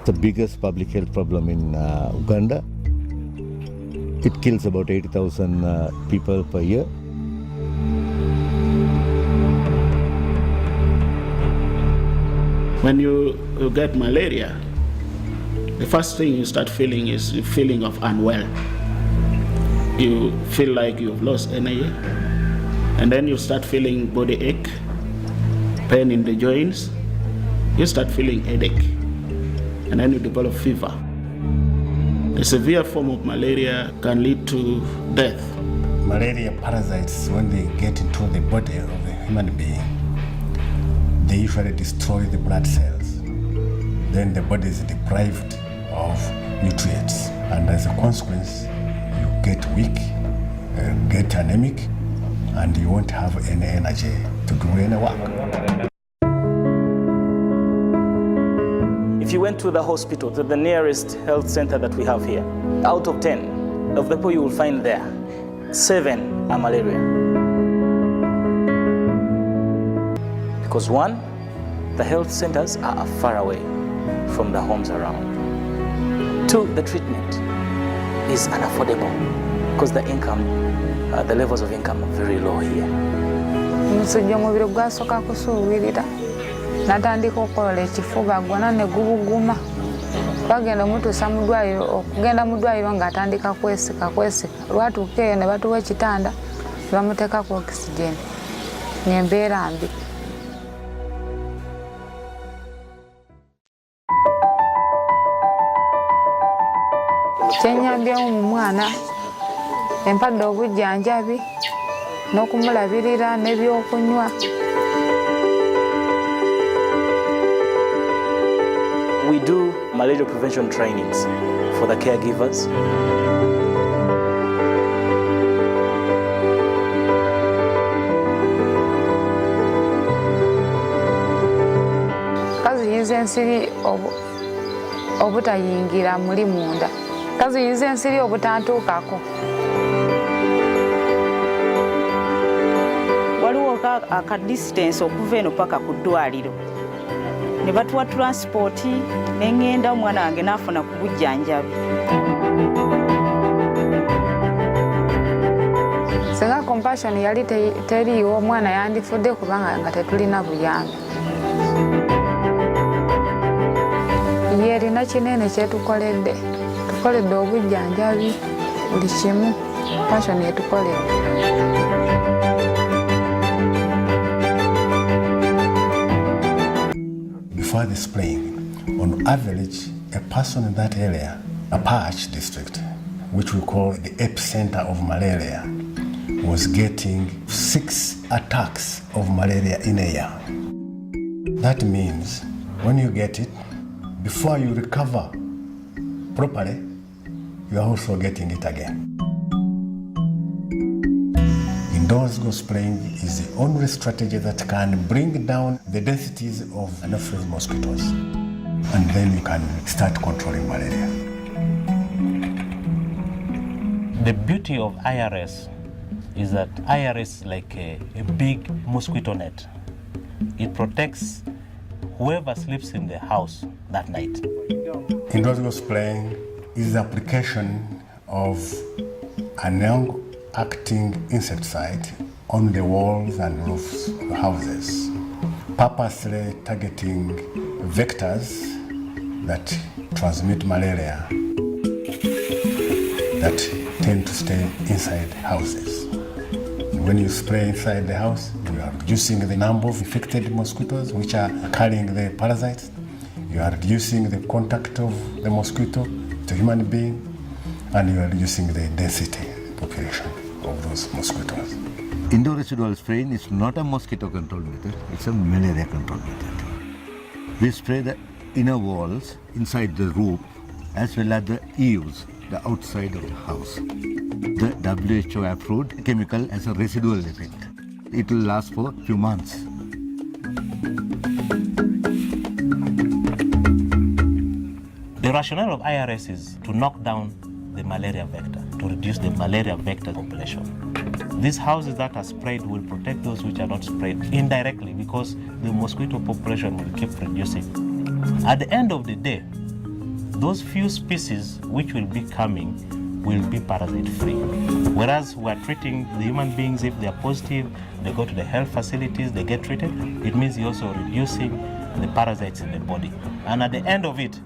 The biggest public health problem in Uganda. It kills about 80,000 people per year. When you get malaria, the first thing you start feeling is the feeling of unwell. You feel like you've lost energy, and then you start feeling body ache, pain in the joints, you start feeling headache, and then you develop fever. The severe form of malaria can lead to death. Malaria parasites, when they get into the body of a human being, they usually destroy the blood cells. Then the body is deprived of nutrients, and as a consequence, you get weak, get anemic, and you won't have any energy to do any work. If you went to the hospital, to the nearest health center that we have here, out of 10 of the people you will find there, 7 are malaria. Because 1, the health centers are far away from the homes around. 2, the treatment is unaffordable because the income, the levels of income are very low here. Natandika okukola ekifuba gwona ne gubuguma bagenda mutuusa mu ddwaliro okugenda mu ddwaliro ng'atandika kwesika lwatuuka eyo ne batuwa ekitanda ne bamuteekako oxygen n'embeera mbi. Kyenyambyewo mu mwana empadde obujjanjabi n'okumulabirira n'ebyokunywa. We do malaria prevention trainings for the caregivers. Kaziyiza ensiri obutayingira muli munda. Kaziyiza ensiri obutantuukako. Waliwo aka distance okuva eno paka ku ddwaliro. Ne batuwa transport n'engenda omwana wange n'afuna ku bujjanjabi. Singa compassion yali teriiwo omwana yandifudde kubanga nga tetulina buyambi. Ye erina kinene kyetukoledde. Tukoledde obujjanjabi buli kimu compassion yetukoledde. Before the spraying, on average, a person in that area, Apache district, which we call the epicenter of malaria, was getting 6 attacks of malaria in a year. That means when you get it, before you recover properly, you are also getting it again. Indoor spraying is the only strategy that can bring down the densities of anopheles mosquitoes, and then you can start controlling malaria. The beauty of IRS is that IRS is like a big mosquito net. It protects whoever sleeps in the house that night. Indoor spraying is the application of a long-acting insecticide on the walls and roofs of houses, purposely targeting vectors that transmit malaria. that tend to stay inside houses. When you spray inside the house, you are reducing the number of infected mosquitoes which are carrying the parasites. You are reducing the contact of the mosquito to human being, and you are reducing the density population of those mosquitoes. Indoor residual spraying is not a mosquito control method, it's a malaria control method. We spray the inner walls inside the roof as well as the eaves, the outside of the house. The WHO approved chemical as a residual effect. It will last for a few months. The rationale of IRS is to knock down the malaria vector, to reduce the malaria vector population. These houses that are sprayed will protect those which are not sprayed indirectly because the mosquito population will keep reducing. At the end of the day, those few species which will be coming will be parasite-free. Whereas we are treating the human beings, if they are positive, they go to the health facilities, they get treated, it means you're also reducing the parasites in the body. And at the end of it,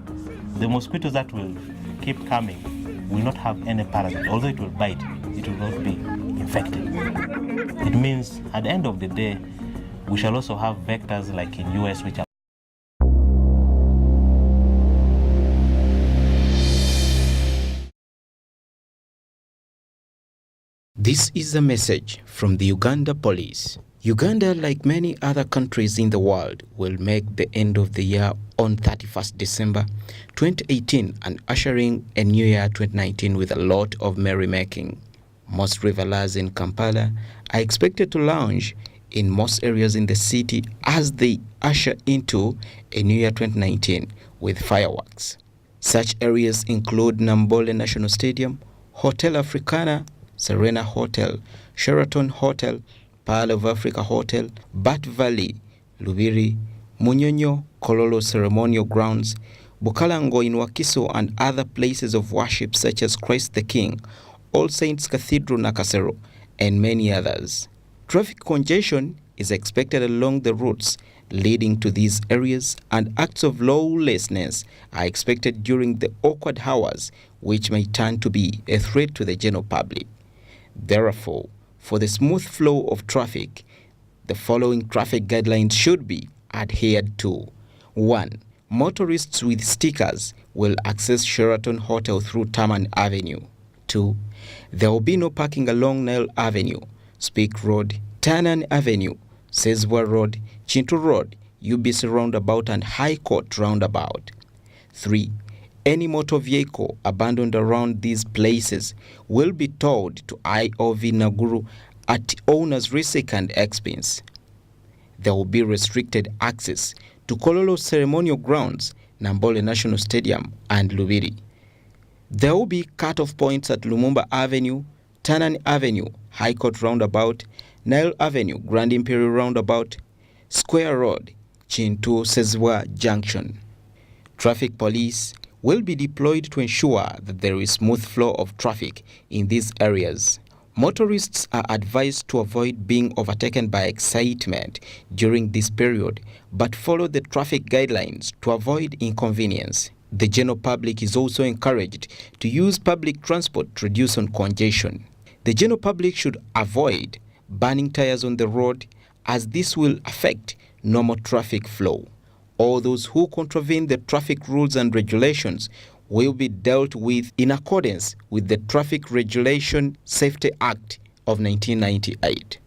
the mosquitoes that will keep coming will not have any parasite. Although it will bite, it will not be infected. It means at the end of the day, we shall also have vectors like in US which are This is a message from the Uganda police. Uganda, like many other countries in the world, will make the end of the year on 31st December 2018 and ushering a new year 2019 with a lot of merrymaking. Most revelers in Kampala are expected to lounge in most areas in the city as they usher into a new year 2019 with fireworks. Such areas include Nambole National Stadium, Hotel Africana, Serena Hotel, Sheraton Hotel, Pearl of Africa Hotel, Bat Valley, Lubiri, Munyonyo, Kololo Ceremonial Grounds, Bukalango in Wakiso, and other places of worship such as Christ the King, All Saints Cathedral Nakasero, and many others. Traffic congestion is expected along the routes leading to these areas, and acts of lawlessness are expected during the awkward hours, which may turn to be a threat to the general public. Therefore, for the smooth flow of traffic, the following traffic guidelines should be adhered to. 1. Motorists with stickers will access Sheraton Hotel through Taman Avenue. 2. There will be no parking along Nile Avenue, Speak Road, Tanan Avenue, Sezwa Road, Chintu Road, UBC Roundabout, and High Court Roundabout. 3. Any motor vehicle abandoned around these places will be towed to IOV Naguru at owner's risk and expense. There will be restricted access to Kololo Ceremonial Grounds, Nambole National Stadium, and Lubiri. There will be cut-off points at Lumumba Avenue, Tanan Avenue, High Court Roundabout, Nile Avenue, Grand Imperial Roundabout, Square Road, Chintu Sezwa Junction. Traffic police will be deployed to ensure that there is smooth flow of traffic in these areas. Motorists are advised to avoid being overtaken by excitement during this period, but follow the traffic guidelines to avoid inconvenience. The general public is also encouraged to use public transport to reduce on congestion. The general public should avoid burning tires on the road, as this will affect normal traffic flow. All those who contravene the traffic rules and regulations will be dealt with in accordance with the Traffic Regulation Safety Act of 1998.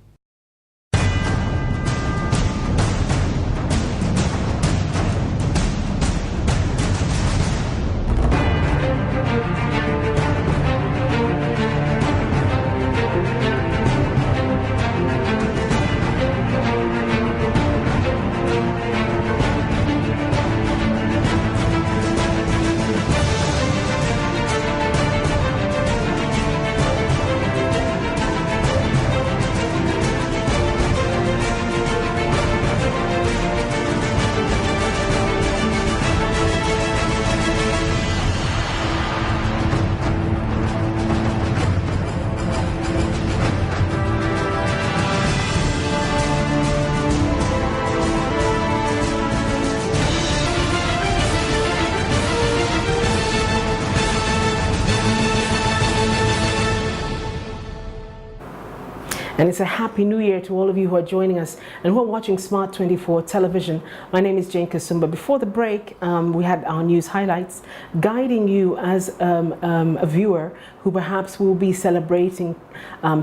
And it's a happy new year to all of you who are joining us and who are watching Smart 24 television. My name is Jane KASUMBA. Before the break, we had our news highlights guiding you as a viewer who perhaps will be celebrating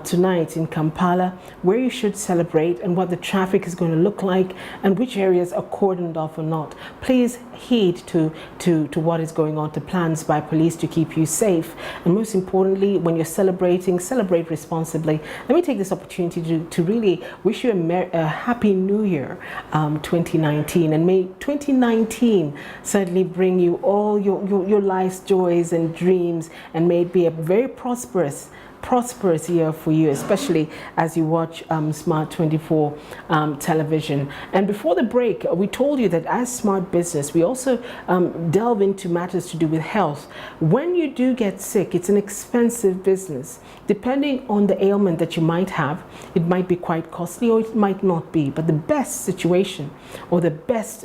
tonight in Kampala, where you should celebrate and what the traffic is going to look like and which areas are cordoned off or not. Please heed to what is going on, to plans by police to keep you safe. And most importantly, when you're celebrating, celebrate responsibly. Let me take this opportunity to really wish you a happy new year 2019, and may 2019 certainly bring you all your life's joys and dreams, and may it be a very prosperous year for you, especially as you watch Smart 24 television. And before the break, we told you that as Smart Business, we also delve into matters to do with health. When you do get sick, it's an expensive business. Depending on the ailment that you might have, it might be quite costly or it might not be. But the best situation or the best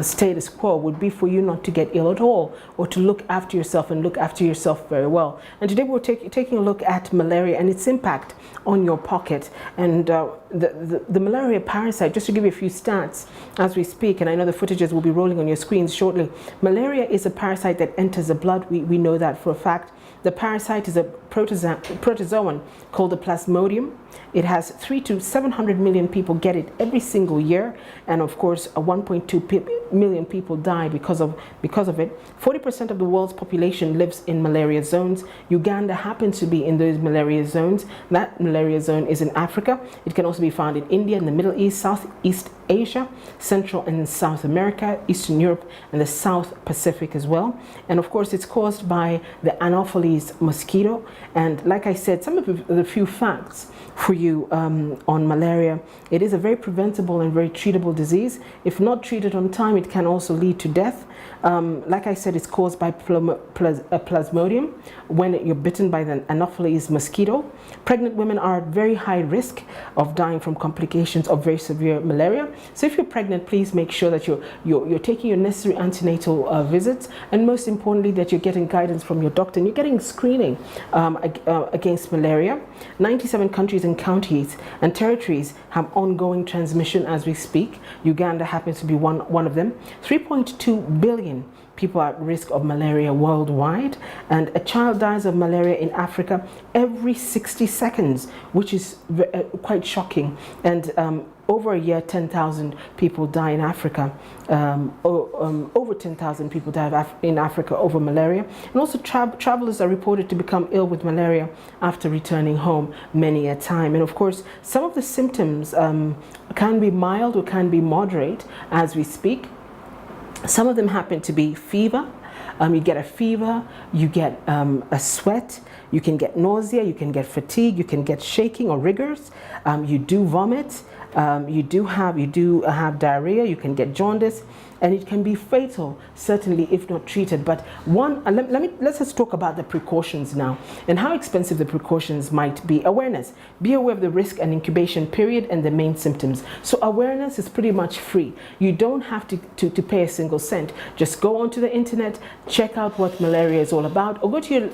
status quo would be for you not to get ill at all, or to look after yourself and look after yourself very well. And today we're taking a look at malaria and its impact on your pocket. And the malaria parasite, just to give you a few stats as we speak, and I know the footages will be rolling on your screens shortly. Malaria is a parasite that enters the blood. We know that for a fact. The parasite is a protozoan called the Plasmodium. It has 300 to 700 million people get it every single year, and of course 1.2 million people die because of it. 40% of the world's population lives in malaria zones. Uganda happens to be in those malaria zones. That malaria zone is in Africa. It can also be found in India, in the Middle East, Southeast Asia, Central and South America, Eastern Europe, and the South Pacific as well. And of course, it's caused by the Anopheles mosquito. And like I said, some of the few facts for you on malaria: it is a very preventable and very treatable disease. If not treated on time, it can also lead to death. Like I said, it's caused by Plasmodium when you're bitten by the Anopheles mosquito. Pregnant women are at very high risk of dying from complications of very severe malaria. So if you're pregnant, please make sure that you're taking your necessary antenatal visits, and most importantly that you're getting guidance from your doctor and you're getting screening against malaria. 97 countries and counties and territories have ongoing transmission as we speak. Uganda happens to be one of them. 3.2 billion people are at risk of malaria worldwide, and a child dies of malaria in Africa every 60 seconds, which is quite shocking. And over a year, 10,000 people die in Africa. Over 10,000 people die in Africa over malaria. And also travelers are reported to become ill with malaria after returning home many a time. And of course, some of the symptoms can be mild or can be moderate as we speak. Some of them happen to be fever. You get a fever, you get a sweat, you can get nausea, you can get fatigue, you can get shaking or rigors, you do vomit, you do have diarrhea, you can get jaundice, and it can be fatal, certainly if not treated. But let's just talk about the precautions now and how expensive the precautions might be. Awareness: be aware of the risk and incubation period and the main symptoms. So awareness is pretty much free. You don't have to pay a single cent. Just go onto the internet, check out what malaria is all about, or go to your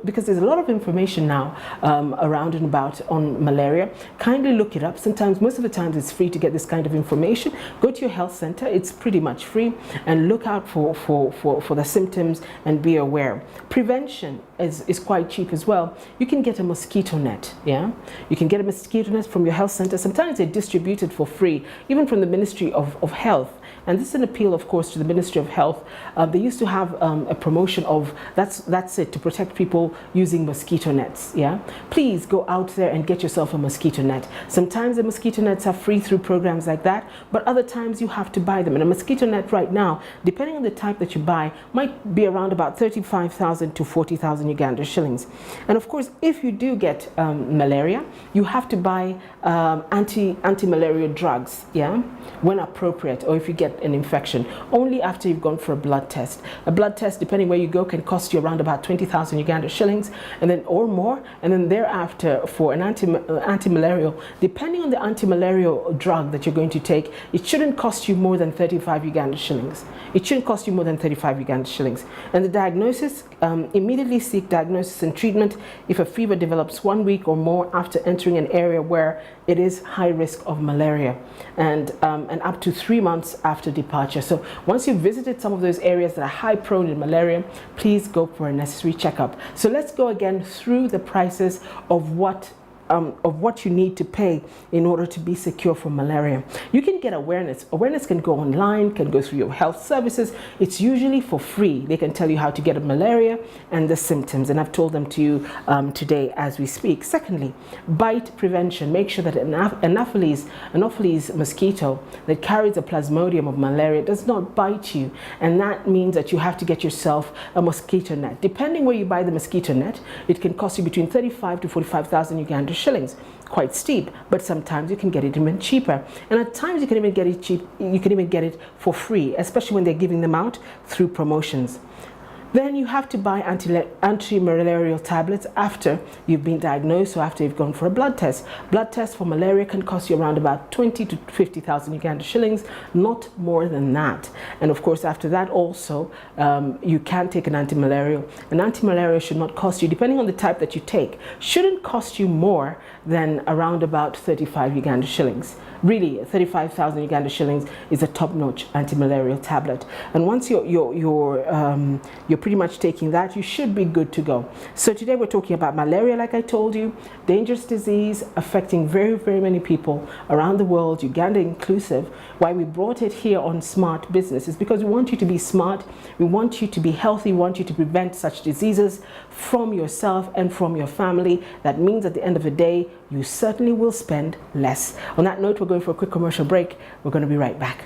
because there's a lot of information now around and about on malaria. Kindly look it up. Most of the times it's free to get this kind of information. Go to your health center. It's pretty much free, and look out for the symptoms and be aware. Prevention is quite cheap as well. You can get a mosquito net. Yeah, you can get a mosquito net from your health center. Sometimes they're distributed for free, even from the Ministry of Health. And this is an appeal, of course, to the Ministry of Health. They used to have a promotion of that's it, to protect people using mosquito nets. Yeah, please go out there and get yourself a mosquito net. Sometimes the mosquito nets are free through programs like that, but other times you have to buy them. And a mosquito net right now, depending on the type that you buy, might be around about 35,000 to 40,000 Uganda shillings. And of course, if you do get malaria, you have to buy anti-malaria drugs, yeah, when appropriate. Or if you get get an infection, only after you've gone for a blood test. A blood test, depending where you go, can cost you around about 20,000 Uganda shillings, and then or more, and then thereafter for an anti-malarial, depending on the anti-malarial drug that you're going to take, it shouldn't cost you more than 35 Uganda shillings. It shouldn't cost you more than 35 Uganda shillings. And the diagnosis, immediately seek diagnosis and treatment if a fever develops 1 week or more after entering an area where it is high risk of malaria, and up to 3 months after departure. So once you've visited some of those areas that are high prone in malaria, please go for a necessary checkup. So let's go again through the prices of what you need to pay in order to be secure from malaria. You can get awareness. Awareness can go online, can go through your health services. It's usually for free. They can tell you how to get malaria and the symptoms, and I've told them to you today as we speak. Secondly, bite prevention. Make sure that an Anopheles mosquito that carries a plasmodium of malaria does not bite you, and that means that you have to get yourself a mosquito net. Depending where you buy the mosquito net, it can cost you between 35 to 45,000 Uganda shillings. Quite steep, but sometimes you can get it even cheaper, and at times you can even get it cheap. You can even get it for free, especially when they're giving them out through promotions. Then you have to buy anti-malarial tablets after you've been diagnosed or after you've gone for a blood test. Blood tests for malaria can cost you around about 20 to 50,000 Uganda shillings, not more than that. And of course, after that also, you can take an anti-malarial. An anti-malarial should not cost you, depending on the type that you take, shouldn't cost you more than around about 35 Uganda shillings. Really, 35,000 Uganda shillings is a top-notch anti-malarial tablet. And once you're pretty much taking that, you should be good to go. So today we're talking about malaria, like I told you, dangerous disease affecting very, very many people around the world, Uganda inclusive. Why we brought it here on Smart Business is because we want you to be smart, we want you to be healthy, we want you to prevent such diseases from yourself and from your family. That means at the end of the day, you certainly will spend less. On that note, we're going for a quick commercial break. We're going to be right back.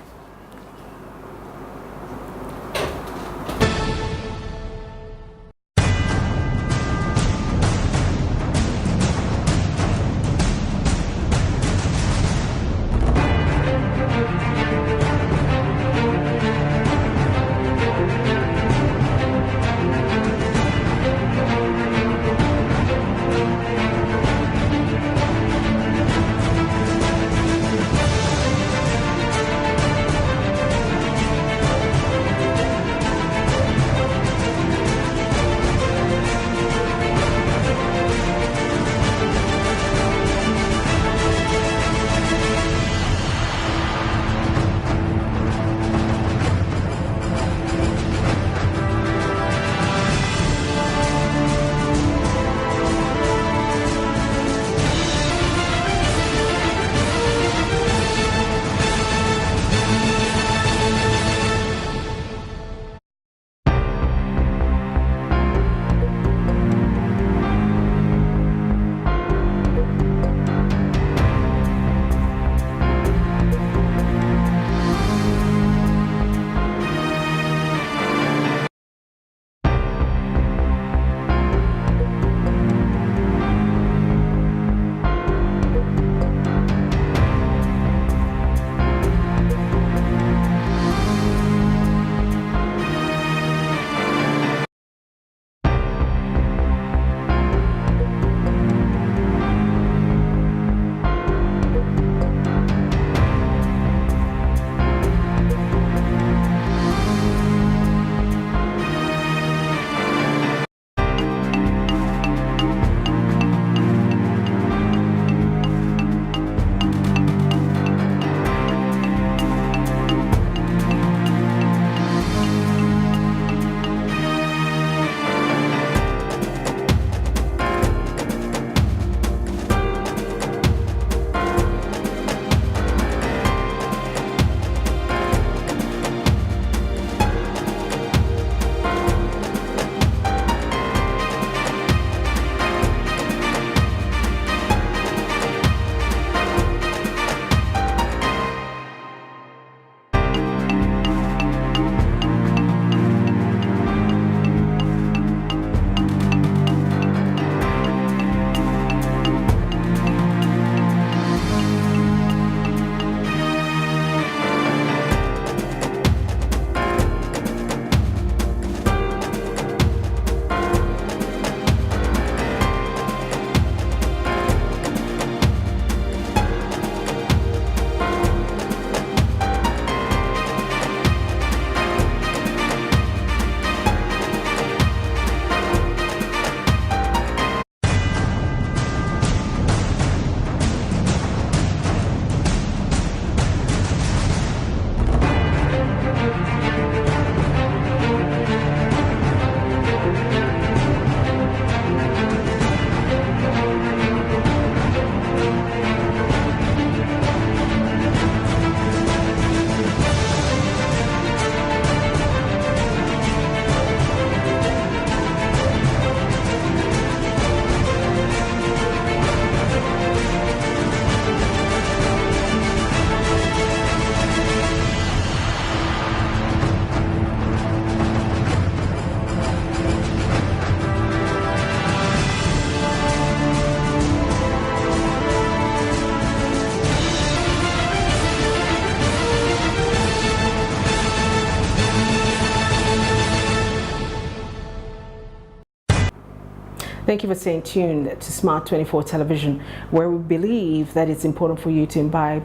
Thank you for staying tuned to Smart 24 Television, where we believe that it's important for you to imbibe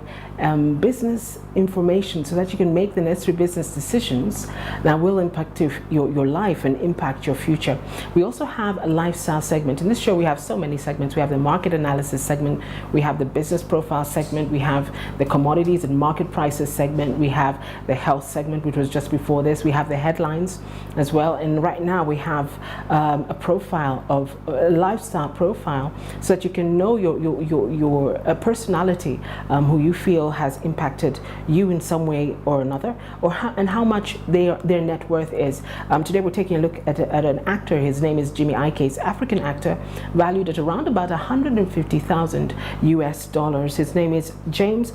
business information so that you can make the necessary business decisions that will impact your life and impact your future. We also have a lifestyle segment. In this show, we have so many segments. We have the market analysis segment, we have the business profile segment, we have the commodities and market prices segment, we have the health segment, which was just before this, we have the headlines as well, and right now we have a profile of a lifestyle profile so that you can know your personality, who you feel has impacted you in some way or another, and how much their net worth is. Today we're taking a look at an actor. His name is Jimmy Ike. He's an African actor valued at around about $150,000 US. His name is James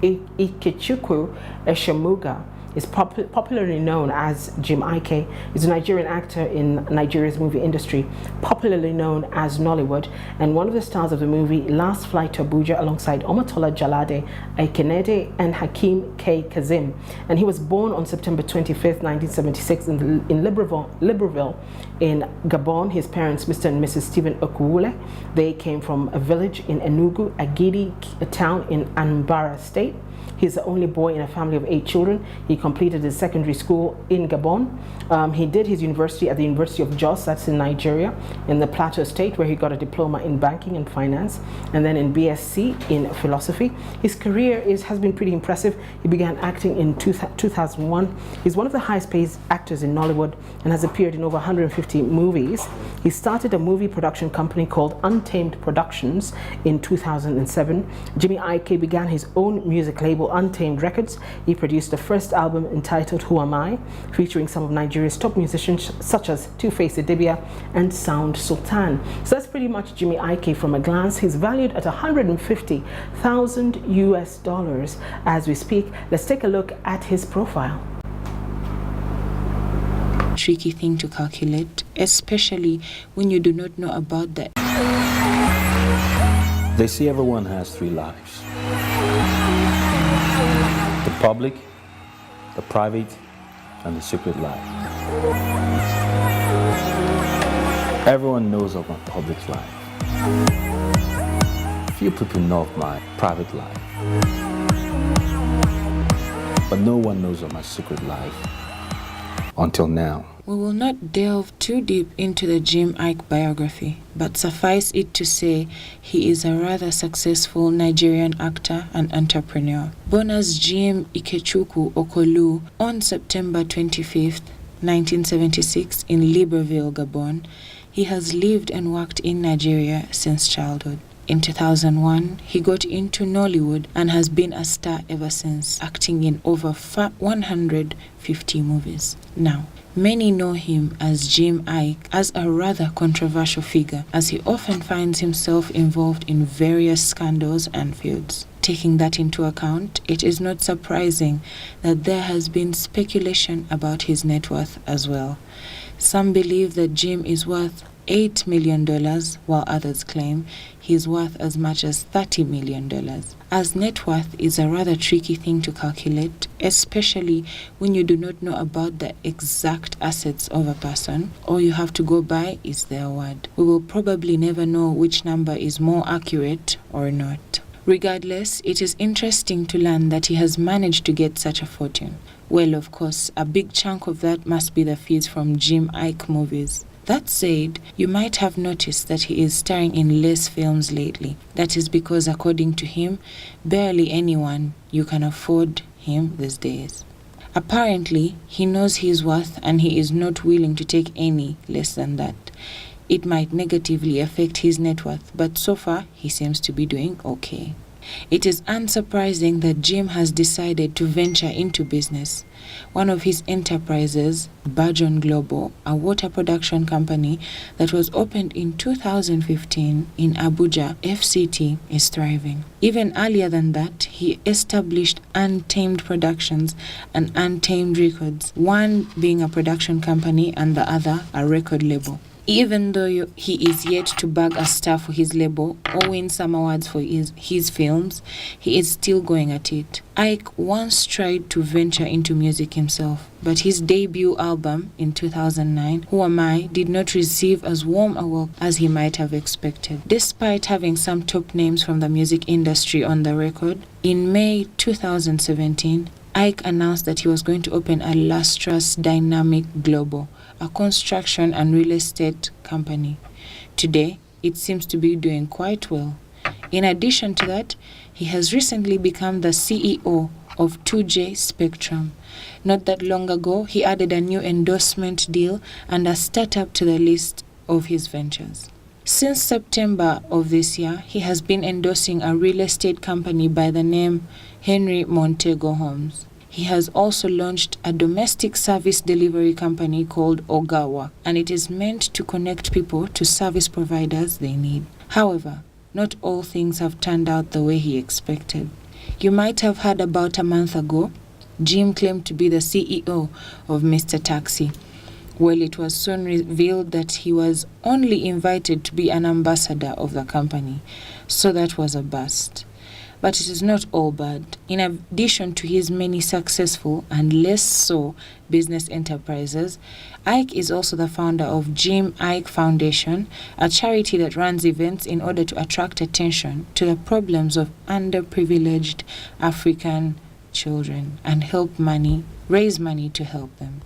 Ikechukwu Eshemuga. Is popularly known as Jim Ike. He's a Nigerian actor in Nigeria's movie industry, popularly known as Nollywood, and one of the stars of the movie Last Flight to Abuja alongside Omotola Jalade, Ekenede, and Hakeem K. Kazim. And he was born on September 25th, 1976 in Libreville in Gabon. His parents, Mr. and Mrs. Stephen Okuwule, they came from a village in Enugu, Agidi, a town in Anambra State. He's the only boy in a family of 8 children. He completed his secondary school in Gabon. He did his university at the University of Jos, that's in Nigeria, in the Plateau State, where he got a diploma in banking and finance, and then in BSc in philosophy. His career has been pretty impressive. He began acting in 2001. He's one of the highest paid actors in Nollywood and has appeared in over 150 movies. He started a movie production company called Untamed Productions in 2007. Jimmy Ike began his own music label, Untamed Records. He produced the first album entitled Who Am I, featuring some of Nigeria's top musicians such as Two-Face Idibia and Sound Sultan. So that's pretty much Jimmy Ike from a glance. He's valued at $150,000 US as we speak. Let's take a look at his profile. Tricky thing to calculate, especially when you do not know about that. They say everyone has 3 lives. The public, the private, and the secret life. Everyone knows of my public life. Few people know of my private life. But no one knows of my secret life until now. We will not delve too deep into the Jim Ike biography, but suffice it to say he is a rather successful Nigerian actor and entrepreneur. Born as Jim Ikechukwu Okolu on September 25th, 1976 in Libreville, Gabon, he has lived and worked in Nigeria since childhood. In 2001, he got into Nollywood and has been a star ever since, acting in over 150 movies. Now, many know him as Jim Ike as a rather controversial figure, as he often finds himself involved in various scandals and feuds. Taking that into account, it is not surprising that there has been speculation about his net worth as well. Some believe that Jim is worth $8 million, while others claim he's worth as much as $30 million. As net worth is a rather tricky thing to calculate, especially when you do not know about the exact assets of a person. All you have to go by is their word. We will probably never know which number is more accurate or not. Regardless, it is interesting to learn that he has managed to get such a fortune. Well, of course, a big chunk of that must be the fees from Jim Ike movies. That said, you might have noticed that he is starring in less films lately. That is because, according to him, barely anyone you can afford him these days. Apparently, he knows his worth and he is not willing to take any less than that. It might negatively affect his net worth, but so far, he seems to be doing okay. It is unsurprising that Jim has decided to venture into business. One of his enterprises, Bajon Global, a water production company that was opened in 2015 in Abuja, FCT, is thriving. Even earlier than that, he established Untamed Productions and Untamed Records, one being a production company and the other a record label. Even though he is yet to bag a star for his label or win some awards for his films, he is still going at it. Ike once tried to venture into music himself, but his debut album in 2009, Who Am I, did not receive as warm a welcome as he might have expected. Despite having some top names from the music industry on the record, in May 2017, Ike announced that he was going to open a lustrous Dynamic Global, a construction and real estate company. Today, it seems to be doing quite well. In addition to that, he has recently become the CEO of 2J Spectrum. Not that long ago, he added a new endorsement deal and a startup to the list of his ventures. Since September of this year, he has been endorsing a real estate company by the name Henry Montego Homes. He has also launched a domestic service delivery company called Ogawa, and it is meant to connect people to service providers they need. However, not all things have turned out the way he expected. You might have heard about a month ago, Jim claimed to be the CEO of Mr. Taxi. Well, it was soon revealed that he was only invited to be an ambassador of the company, so that was a bust. But it is not all bad. In addition to his many successful and less so business enterprises, Ike is also the founder of Jim Ike Foundation, a charity that runs events in order to attract attention to the problems of underprivileged African children and raise money to help them.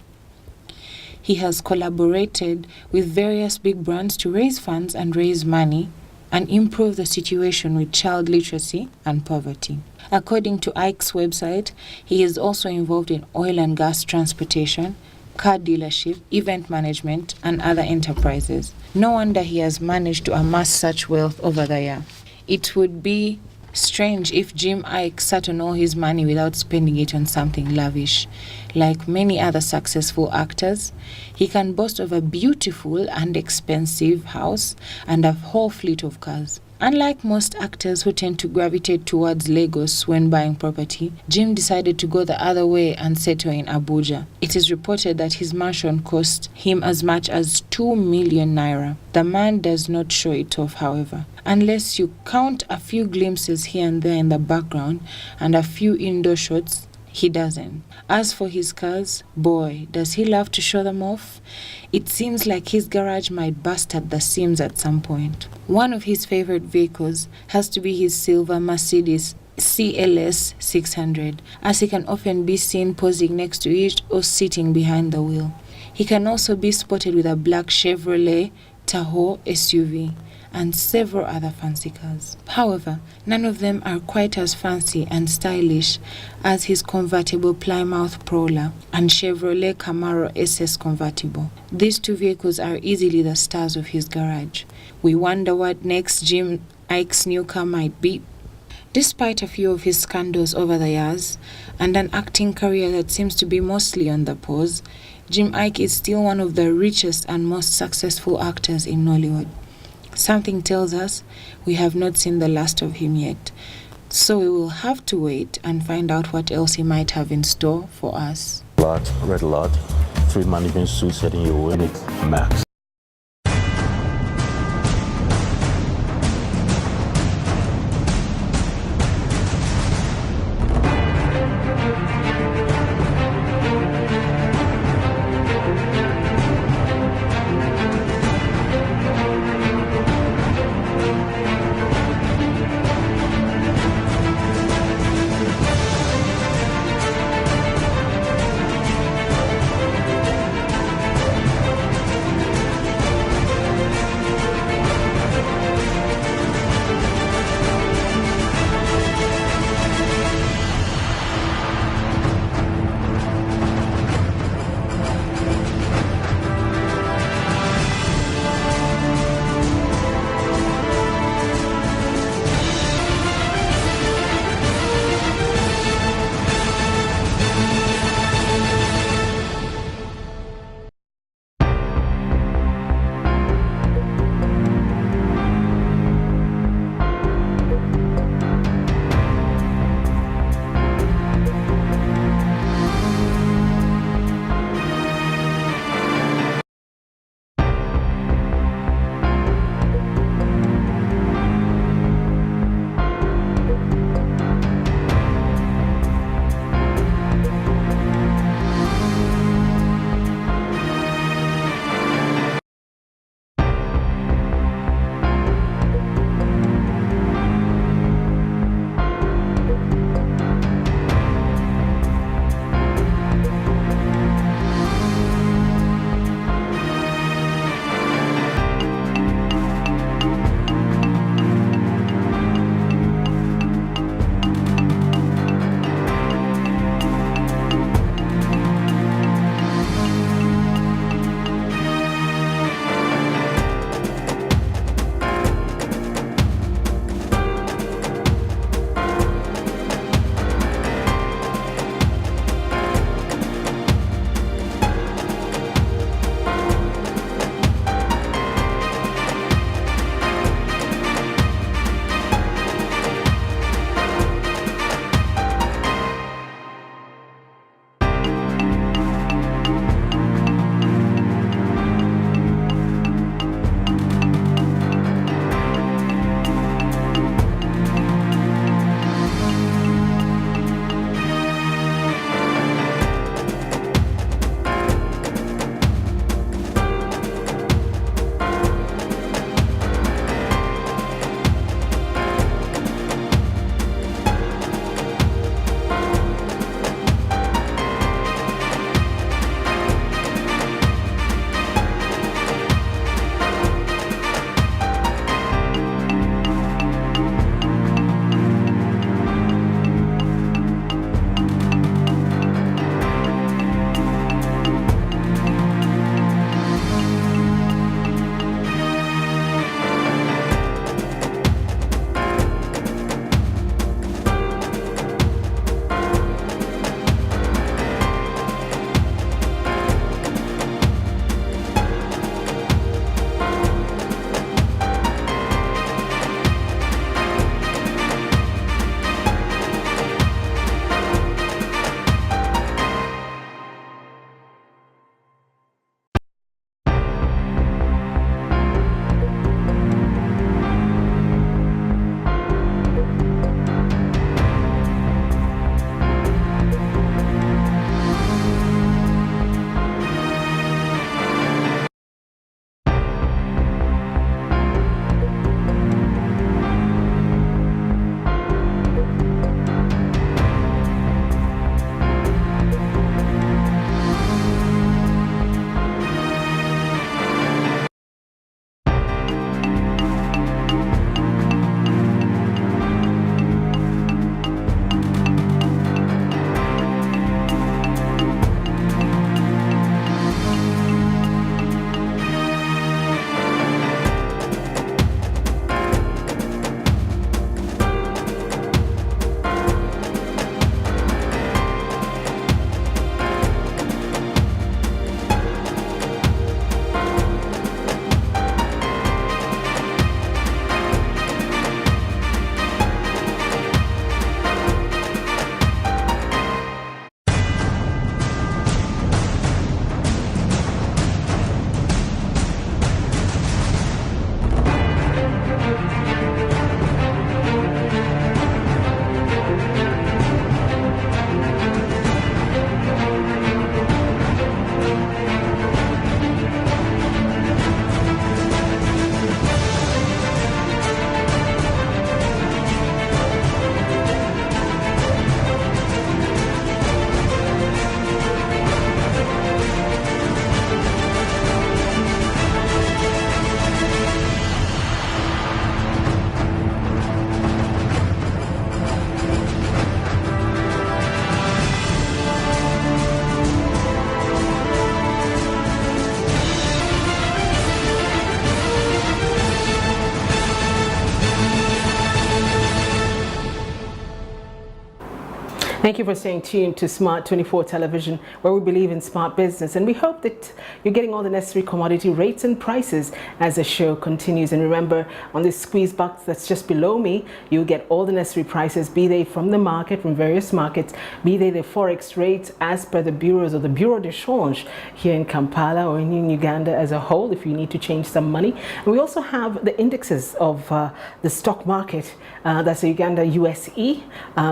He has collaborated with various big brands to raise funds and raise money and improve the situation with child literacy and poverty. According to Ike's website, he is also involved in oil and gas transportation, car dealership, event management, and other enterprises. No wonder he has managed to amass such wealth over the year. It would be strange if Jim Ike sat on all his money without spending it on something lavish. Like many other successful actors, he can boast of a beautiful and expensive house and a whole fleet of cars. Unlike most actors who tend to gravitate towards Lagos when buying property, Jim decided to go the other way and settle in Abuja. It is reported that his mansion cost him as much as 2 million naira. The man does not show it off, however, unless you count a few glimpses here and there in the background and a few indoor shots. He doesn't. As for his cars, boy, does he love to show them off. It seems like his garage might burst at the seams at some point. One of his favorite vehicles has to be his silver Mercedes CLS 600, as he can often be seen posing next to it or sitting behind the wheel. He can also be spotted with a black Chevrolet Tahoe SUV and several other fancy cars. However, none of them are quite as fancy and stylish as his convertible Plymouth Prowler and Chevrolet Camaro SS convertible. These two vehicles are easily the stars of his garage. We wonder what next Jim Ike's new car might be. Despite a few of his scandals over the years and an acting career that seems to be mostly on the pause, Jim Ike is still one of the richest and most successful actors in Nollywood. Something tells us we have not seen the last of him yet, so we will have to wait and find out what else he might have in store for us. Red alert, 3 management suits heading your way, max. Thank you for staying tuned to Smart 24 Television, where we believe in smart business, and we hope that you're getting all the necessary commodity rates and prices as the show continues. And remember, on this squeeze box that's just below me, you'll get all the necessary prices, be they from the market, from various markets, be they the forex rates as per the bureaus or the Bureau de Change here in Kampala or in Uganda as a whole, if you need to change some money. And we also have the indexes of the stock market, that's the Uganda USE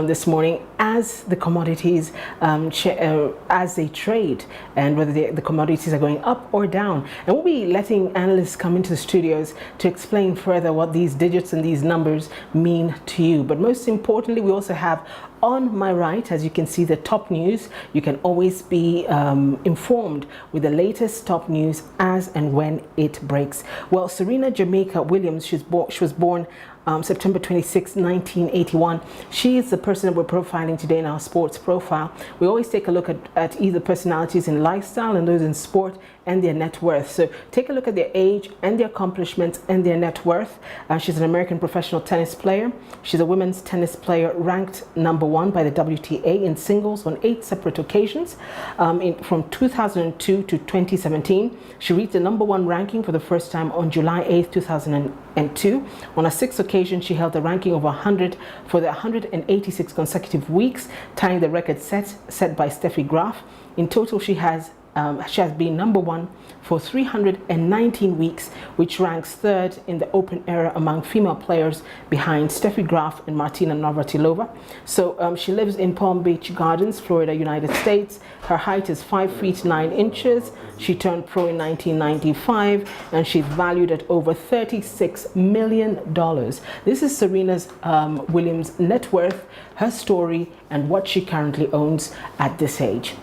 this morning, as the commodities as they trade, and whether the commodities are going up or down. And we'll be letting analysts come into the studios to explain further what these digits and these numbers mean to you. But most importantly, we also have on my right, as you can see, the top news. You can always be informed with the latest top news as and when it breaks. Well, Serena Jamaica Williams, she was born September 26, 1981. She is the person that we're profiling today in our sports profile. We always take a look at either personalities in lifestyle and those in sport and their net worth. So take a look at their age and their accomplishments and their net worth. She's an American professional tennis player. She's a women's tennis player ranked #1 by the WTA in singles on 8 separate occasions. From 2002 to 2017, she reached the #1 ranking for the first time on July 8, 2002. On a 6th occasion, she held the ranking of 100 for the 186 consecutive weeks, tying the record set by Steffi Graf. In total, she has been #1 for 319 weeks, which ranks 3rd in the open era among female players behind Steffi Graf and Martina Navratilova. So she lives in Palm Beach Gardens, Florida, United States. Her height is 5 feet 9 inches. She turned pro in 1995, and she's valued at over $36 million. This is Serena's Williams' net worth, her story, and what she currently owns at this age.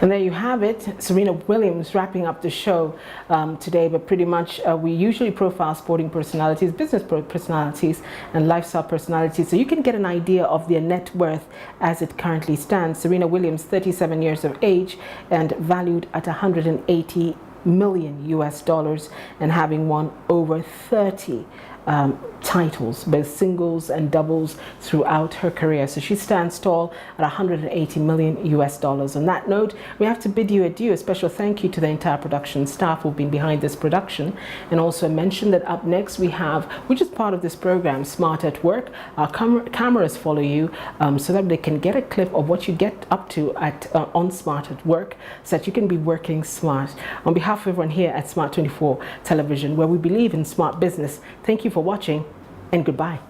And there you have it, Serena Williams wrapping up the show today, but pretty much we usually profile sporting personalities, business personalities, and lifestyle personalities, so you can get an idea of their net worth as it currently stands. Serena Williams, 37 years of age and valued at $180 million US, and having won over 30 titles, both singles and doubles, throughout her career. So she stands tall at $180 million US. On that note, we have to bid you adieu. A special thank you to the entire production staff who've been behind this production, and also mention that up next we have, which is part of this program, Smart at Work. Our cameras follow you so that they can get a clip of what you get up to at on Smart at Work, so that you can be working smart. On behalf of everyone here at Smart 24 Television, where we believe in smart business, thank you for watching, and goodbye.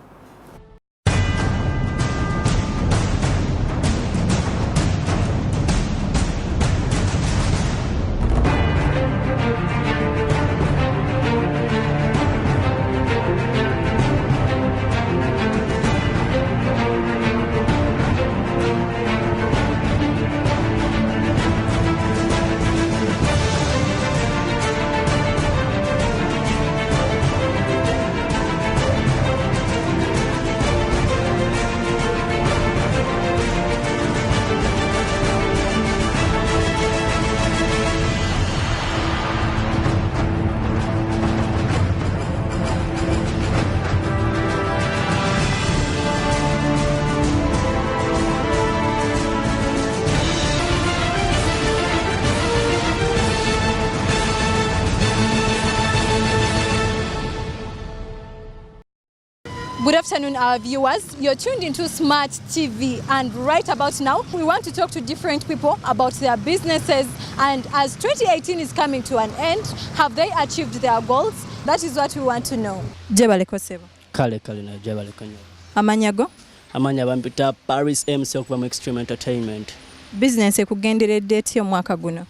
Good afternoon, our viewers. You're tuned into Smart TV, and right about now, we want to talk to different people about their businesses. And as 2018 is coming to an end, have they achieved their goals? That is what we want to know. Jebaleko sebo. Kale na jebaleko nyo. Amanyago? Amanya bampita Paris MC okuva mu Extreme Entertainment. Business ekugenderedde etya omwaka guno?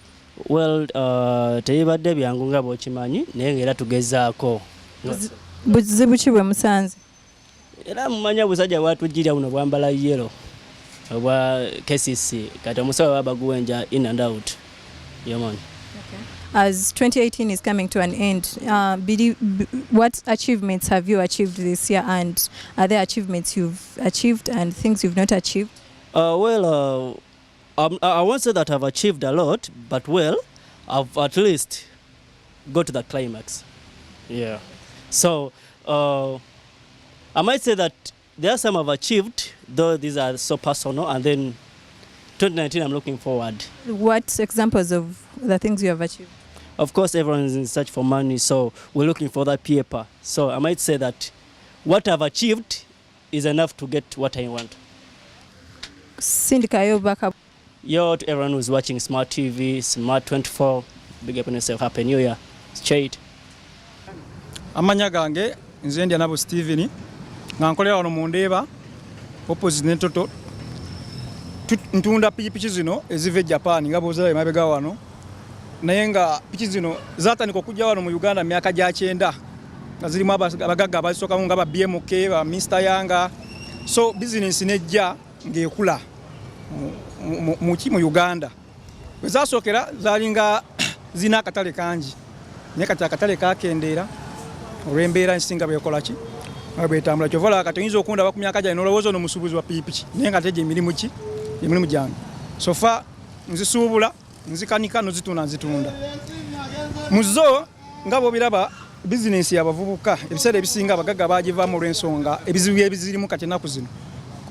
Well, teyibadde byangu nga bw'okimanyi naye era tugezaako. Buzibu ki bwe musanze? Era mumanya busajja bwatujjira buno bwambala yellow obwa KCC kati omusawo babaguwenja in and out. Yeah, man. Okay. As 2018 is coming to an end, what achievements have you achieved this year, and are there achievements you've achieved and things you've not achieved? I won't say that I've achieved a lot, but well, I've at least got to the climax. Yeah. So I might say that there are some I've achieved, though these are so personal, and then 2019 I'm looking forward. What examples of the things you have achieved? Of course, everyone is in search for money, so we're looking for that paper. So I might say that what I've achieved is enough to get what I want. Sindika yo backup. Yo, to everyone who's watching Smart TV, Smart 24, big up on yourself, Happy New Year. Straight. Amanya gange, nze ndi nabo Steven. Nga nkolera wano mu Ndeeba opposite n'Entoto, ntunda pikipiki zino eziva e Japan nga bw'oziraba emabega wano, naye nga piki zino zaatandika okujja wano mu Uganda mu myaka gya 90 nga zirimu abagagga abazisookamu nga ba BMK, ba Mr. Yanga. So bizinensi nejja ng'ekula mu Uganda. Bwe zaasookera zaalinga zina akatale kangi, naye kati akatale kakendeera olw'embeera ensinga bwekola ki abetambula kyovala kati oyinza okunda ku myaka gyali n'olowooza ono musuubuzi wa pikipiki naye nga teje emirimu ki emirimu gyange sofa nzisuubula nzikanika nozitunda nzitunda muzo nga bw'obiraba bizinensi y'abavubuka ebiseera ebisinga abagagga baagivaamu olw'ensonga ebizibu ebizirimu kati ennaku zino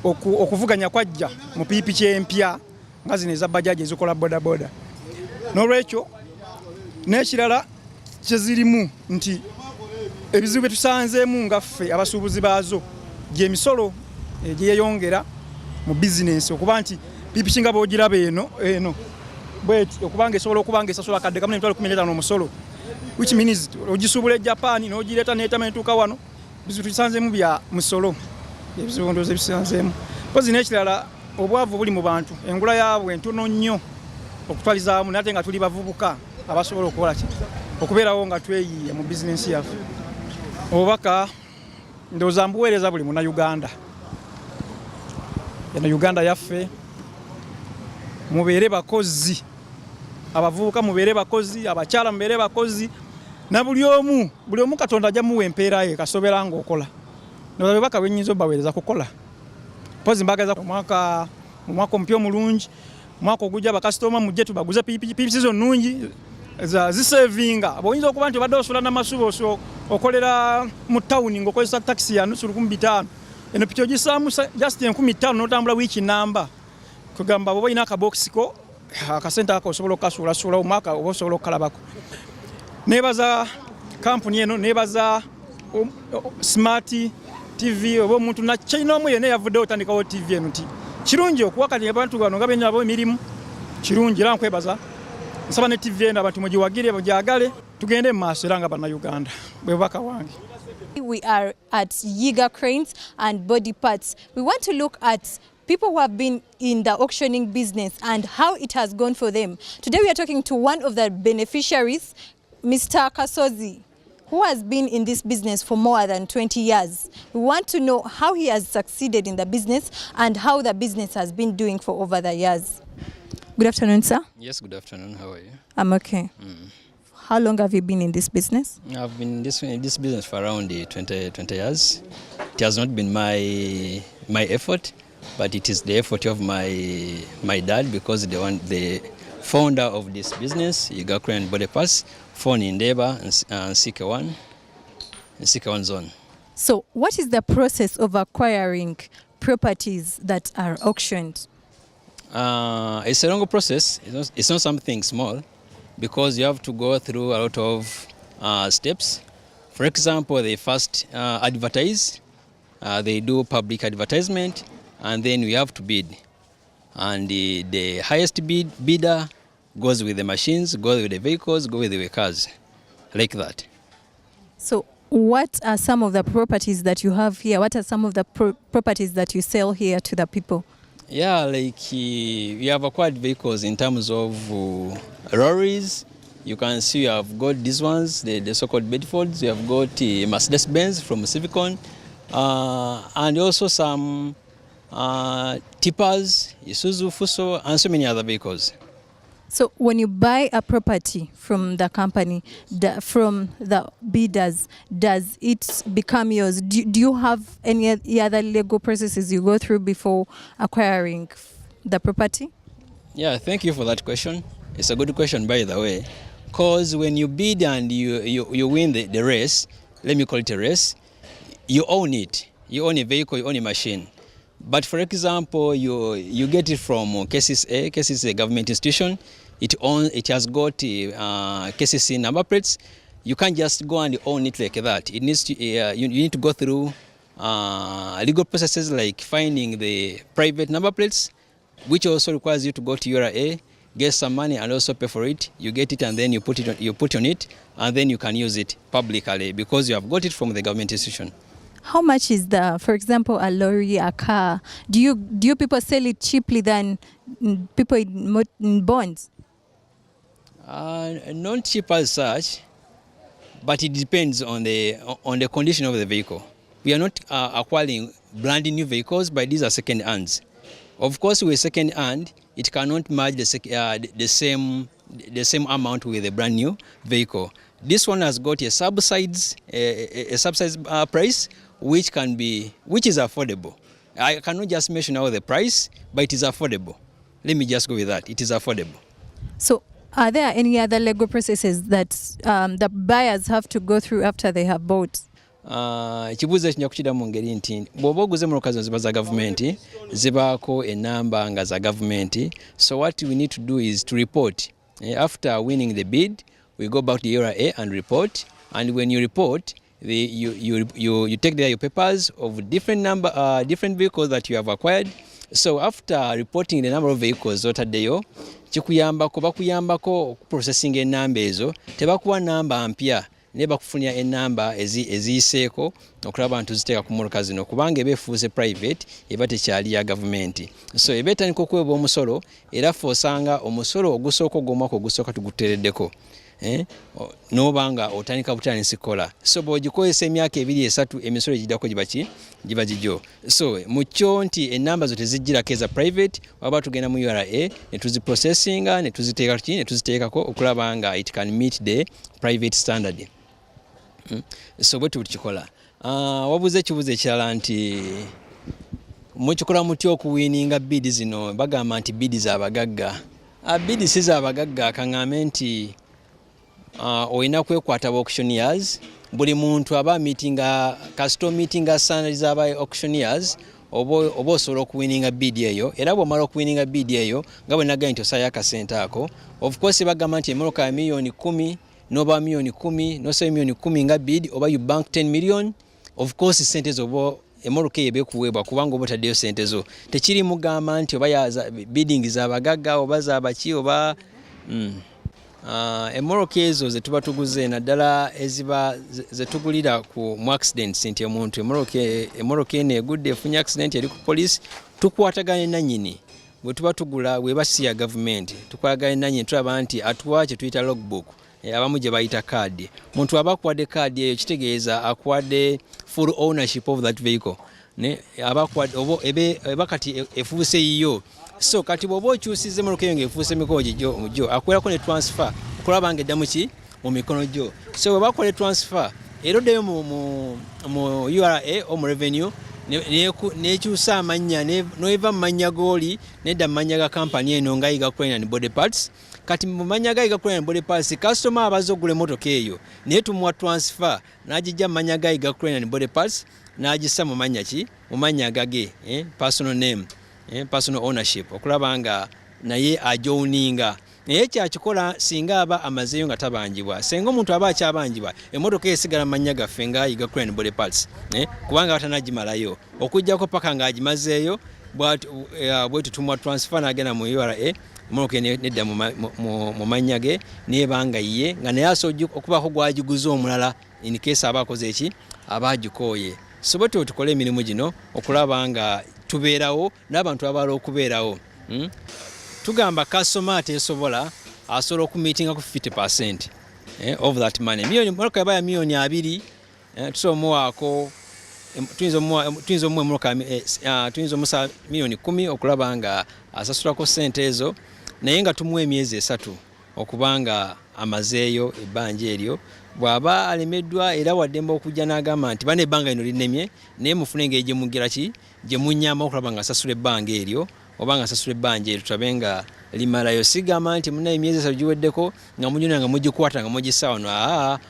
okuvuganya kwajja mu pikipiki empya nga zino eza bajaji ezikola bodaboda n'olwekyo n'ekirala kyezirimu nti ebizibu bye tusanzeemu nga ffe abasuubuzi baazo gy'emisolo egyeyongera mu bizinensi okuba nti pikipiki nga bw'ogiraba eno bweti okubanga esobola okuba nga esasula kadde kamu n'emitwalo 15 omusolo, which means ogisuubula e Japan n'ogireeta n'etama n'etuuka wano, bizibu tusanzeemu bya musolo, ebizibu ndowooza bisanzeemu. Mpozi n'ekirala obwavu buli mu bantu, engula yaabwe ntono nnyo okutwaliza awamu, nate nga tuli bavubuka abasobola okukola ki okubeerawo nga tweyiiya mu bizinensi yaffe. Obubaka ndowooza mbuweereza buli Munnayuganda. Eno Uganda yaffe mubeere bakozi abavubuka mubeere bakozi, abakyala mubeere bakozi, na buli omu Katonda ajja muwa empeera ye kasobera ng'okola. Nababaka bwenyinza obaweereza kukola. Pozi mbagaza mu mwaka omupya omulungi, mwaka ogujja bakasitoma mujje tubaguze pikipiki zo nnungi zisevinga. Bw'oyinza okuba nti obadde osula n'amasubo okolera mu tawuni ng'okozesa takisi ya nusu 15. Eno piki ogisaamu just 15,000 n'otambula wiiki namba. Kugamba bw'oba olina akabokisiko akasente ako osobola okukasuulasuula omwaka oba osobola okukalabako. Neebaza kampuni eno, neebaza Smart TV oba omuntu nakyalina omu yenna yavuddewo otandikawo TV eno nti kirungi okuwakanya abantu bano nga benabo emirimu kirungi era nkwebaza. Nsaba ne TV eno abantu mugiwagire mugyagale tugende mu maaso era nga bannayuganda bwe bubaka wange. We are at Yiga Cranes and Body Parts. We want to look at people who have been in the auctioning business and how it has gone for them. Today we are talking to one of the beneficiaries, Mr. Kasozi, who has been in this business for more than 20 years. We want to know how he has succeeded in the business and how the business has been doing for over the years. Good afternoon, sir. Yes, good afternoon. How are you? I'm okay. How long have you been in this business? I've been in this business for around 20 years. It has not been my effort, but it is the effort of my dad, because the founder of this business, Yiga Crane and Body Parts, found in Deba and CK1 zone. So what is the process of acquiring properties that are auctioned? It's a long process. It's not something small, because you have to go through a lot of steps. For example, they first advertise, they do public advertisement, and then we have to bid. And the highest bidder goes with the machines, goes with the vehicles, goes with the cars, like that. So what are some of the properties that you have here? What are some of the properties that you sell here to the people? Yeah, like we have acquired vehicles in terms of lorries. You can see you have got these ones, the so-called Bedfords. You have got Mercedes-Benz from Civicon, and also some tippers, Isuzu, Fuso, and so many other vehicles. So when you buy a property from the company, from the bidders, does it become yours? Do you have any other legal processes you go through before acquiring the property? Yeah, thank you for that question. It's a good question, by the way, because when you bid and you win the race, let me call it a race, you own it. You own a vehicle, you own a machine. But for example, you get it from KCCA. KCCA is a government institution. It has got KCC number plates. You can't just go and own it like that. It needs to you need to go through legal processes like finding the private number plates, which also requires you to go to URA, get some money, and also pay for it. You get it, and then you put on it, and then you can use it publicly because you have got it from the government institution. How much is for example, a lorry, a car? Do you people sell it cheaply than people in bonds? Not cheap as such, but it depends on the condition of the vehicle. We are not acquiring brand new vehicles, but these are second hands. Of course, with second hand, it cannot match the same amount with a brand new vehicle. This one has got a subsidies price, which is affordable. I cannot just mention now the price, but it is affordable. Let me just go with that. It is affordable. So are there any other legal processes that the buyers have to go through after they have bought? Ekibuuzo kijja kukira mu ngeri nti bw'oba oguze mu lokazi ziba za gavumenti zibaako enamba nga za gavumenti. So what we need to do is to report. After winning the bid, we go back to the URA and report. And when you report, you take there your papers of different vehicles that you have acquired. So after reporting the number of vehicles otaddeyo, bakuyambako processing enamba ezo, tebakuwa namba mpya, ne bakufunya enamba eziyiseeko okulaba nti ziteeka ku mmotoka zino kubanga eba efuuse private eba tekyali ya gavumenti. So eba etandika okuweebwa omusolo era ffe osanga omusolo ogusooka ogw'omwaka ogusooka tuguteereddeko. nobanga otandika butandisi kola so bw'ogikozesa emyaka 2-3 emisolo egiddako giba gijo so mukyo nti enamba zo tezijjirako eza private waba tugenda mu URA ne tuziprocessinga ne tuziteekako okulaba nga it can meet the private standard so bwe tukikola wabuze ekibuzo ekirala nti mukikola mutya okuwininga bidi zino bagamba nti bidi z'abagagga bidi si z'abagagga kaŋŋambe nti olina kwekwata ba auctioneers buli muntu aba meetinga kasito meetinga standards aba auctioneers oba osobola okuwininga bidi eyo era bw'omala okuwininga bidi eyo nga bwe nagambye nti osaayo akasente ako of course bagamba nti emmotoka ya million 10 noba million 10 nosaba million 10 nga bid oba you bank 10 million of course sente zo emmotoka eyo bekuweebwa kubanga oba otaddeyo sente zo tekiri mugamba nti oba bidding z'abagagga oba z'abaki oba emmotoka ezo zetuba tuguze naddala eziba zetugulira mu accidents nti omuntu emmotoka eno egudde efunye accident eri ku police tukwatagane nannyini bwe tuba tugula bweba si ya gavumenti tukwatagane nannyini tulaba nti atuwa kye tuyita logbook abamu gye bayita kaadi muntu aba akuwadde kaadi eyo kitegeeza akuwadde full ownership of that vehicle eba kati efuuse yiyo so kati bw'oba okyusiza emmotoka eyo ng'efuuse emikono gyo akuwerako ne transfer okulaba nga edda muki mu mikono gyo so bwe bakola transfer eroddeyo mu URA o mu revenue nekyusa amanya neva mu manya g'oli nedda mu manya ga kampani eno nga yiga crane and body parts kati mu manya ga yiga crane and body parts customer abaza ogula emmotoka eyo naye tumuwa transfer n'agijja mu manya ga yiga crane and body parts n'agissa mu manya ki mu manya gage personal name personal ownership okulaba nga naye ajowninga naye kyakikola singa aba amazeeyo nga tabanjibwa senga omuntu aba akyabanjibwa emmotoka esigala mu manya gaffe nga yiga crane body parts kubanga batanagimalayo okujjako paka ng'agimazeeyo bwetu tumuwa transfer n'agenda mu URA emmotoka nedda mu manya ge nebanga ye nga naye asobola okubaako gwagiguza omulala in case aba akoze eki aba agikooye so bwe tukole emirimu gino okulaba nga tubeerawo n'abantu abalala okubeerawo tugamba customer ateesobola asobola okumeetinga ku 50% of that money emmotoka yaba ya million 2 tusobola omuwaako tuyinza omusa million 10 okulaba nga asasulako sente ezo naye nga tumuwa emyezi 3 okubanga amazeeyo ebbanja eryo bw'aba alemeddwa era waddemba okujja n'agamba nti bana ebbanga lino linnemye naye mufune engeri gye mugira ki gye munnyamba okulaba nga asasula ebbanga eryo oba nga asasula ebbanja eryo tulabe nga limalayo sigamba nti muna emyezi 3 giweddeko nga mujuna nga mugikwata nga mugissa wano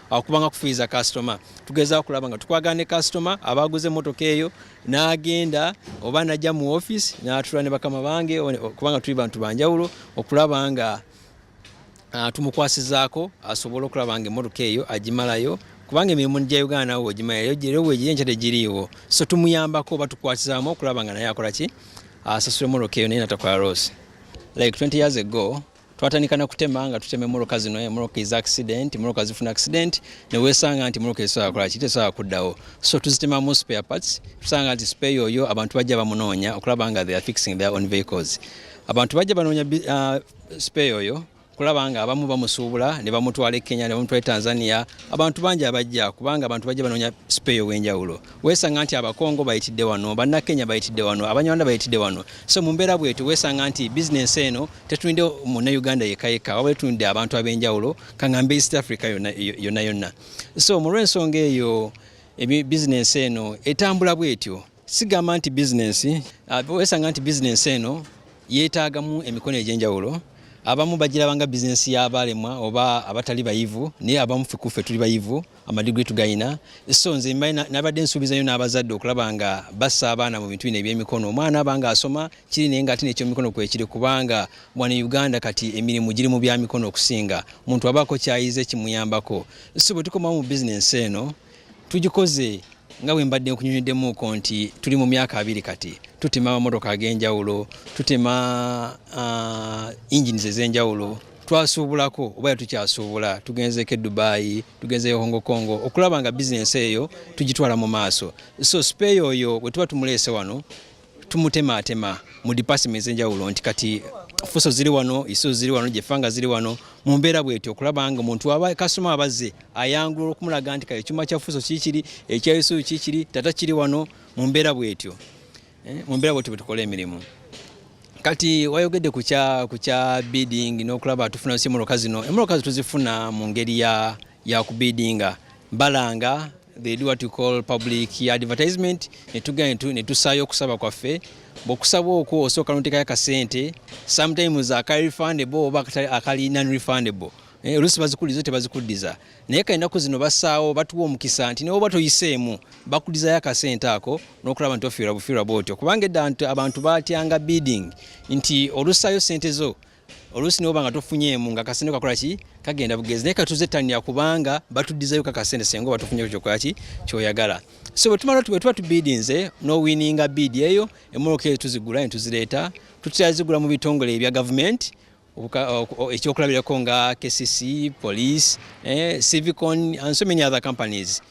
akubanga kufiiza customer tugezaako okulaba nga tukwagana ne customer abaguze emmotoka eyo n'agenda oba najja mu office n'atula ne bakama bange kubanga tuli bantu banjawulo okulaba nga tumukwasizaako asobola okulaba nga emmotoka eyo agimalayo kubanga emirimu gya Uganda nawo ogimalayo gyerewo weegiri enkya tegiriiwo so tumuyambako oba tukwasizaamu okulaba nga naye akola ki asasula emmotoka eyo naye natakola loss like 20 years ago twatandika nakutema nga tutema emmotoka zino emmotoka is accident emmotoka zifuna accident neweesanga nti emmotoka esobola kola ki tesobola kuddawo so tuzitemamu spare parts tusanga nti spare oyo abantu bajja bamunoonya okulaba nga they are fixing their own vehicles abantu bajja banoonya spare oyo kulaba nga abamu bamusuubula ne bamutwala e Kenya ne bamutwala e Tanzania abantu bangi abajja kubanga abantu bajja banoonya spare ow'enjawulo weesanga nti abakongo bayitidde wano bannakenya bayitidde wano abanyarwanda bayitidde wano so mu mbeera bwetyo weesanga nti bizinensi eno tetulinde munnayuganda yekka wabula tulinde abantu ab'enjawulo kaŋŋambe East Africa yonna so mu lw'ensonga eyo bizinensi eno etambula bwetyo sigamba nti bizinensi weesanga nti bizinensi eno yeetaagamu emikono egy'enjawulo abamu bagirabanga bizinensi y'abalemwa oba abatali bayivu naye abamu ffe tuli bayivu amadiguli tugayina so nze nabadde nsuubizayo n'abazadde okulaba nga bassa abaana mu bintu bino ebyemikono omwana abanga asoma kiri naye nga ate nekyomikono kwekiri kubanga wano Uganda kati emirimu giri mu bya mikono okusinga muntu abaako kyayize kimuyambako so bwe tukomawo mu bizinensi eno tugikoze nga bwe mbadde nkunyonyoddemu nti tuli mu myaka 2 kati tutema amamotoka ag'enjawulo tutema engines ez'enjawulo twasuubulako oba tukyasuubula tugenzeeko e Dubai tugenzeyo Hong Kong okulaba nga bizinensi eyo tugitwala mu maaso so spare oyo bwe tuba tumuleese wano tumutematema mu department ez'enjawulo nti kati fuso ziri wano, isu ziri wano, jefanga ziri wano, mumbera bwetyo okulaba nga omuntu aba kasoma abaze ayangula okumulaga nti ekyuma kya fuso kikiri, ekya isu kikiri, tata kiri wano, mumbera bwetyo. Mumbera bwetyo betukola emirimu. Kati wayogedde ku kya bidding n'okulaba tufuna emmotoka zino. Emmotoka tuzifuna mu ngeri ya ku biddinga. Balanga, they do what you call public advertisement, ne tusaayo okusaba kwaffe. Bw'okusaba okwo osooka n'oteekayo akasente, sometimes akali refundable oba akali non-refundable. Oluusi bazikuddiza tebazikuddiza. Naye ennaku zino basaawo batuwa omukisa nti newoba toyiseemu bakuddizayo akasente ako n'okulaba nti ofiirwa bufiirwa bwotyo. Kubanga edda abantu batyanga bidding nti olusaayo sente zo oluusi newoba nga tofunyeemu nga akasente kakola ki kagenda bugezi. Naye katuzettanira kubanga batuddizayo kakasente senga oba tofunye kyokola ki kyoyagala. So bwe tuba tubiddinze n'owininga bid eyo, emmotoka ezo tuzigula ne tuzireeta, tutazigula mu bitongole ebya gavumenti ekyokulabirako nga KCC, police, Civicon and so many other companies.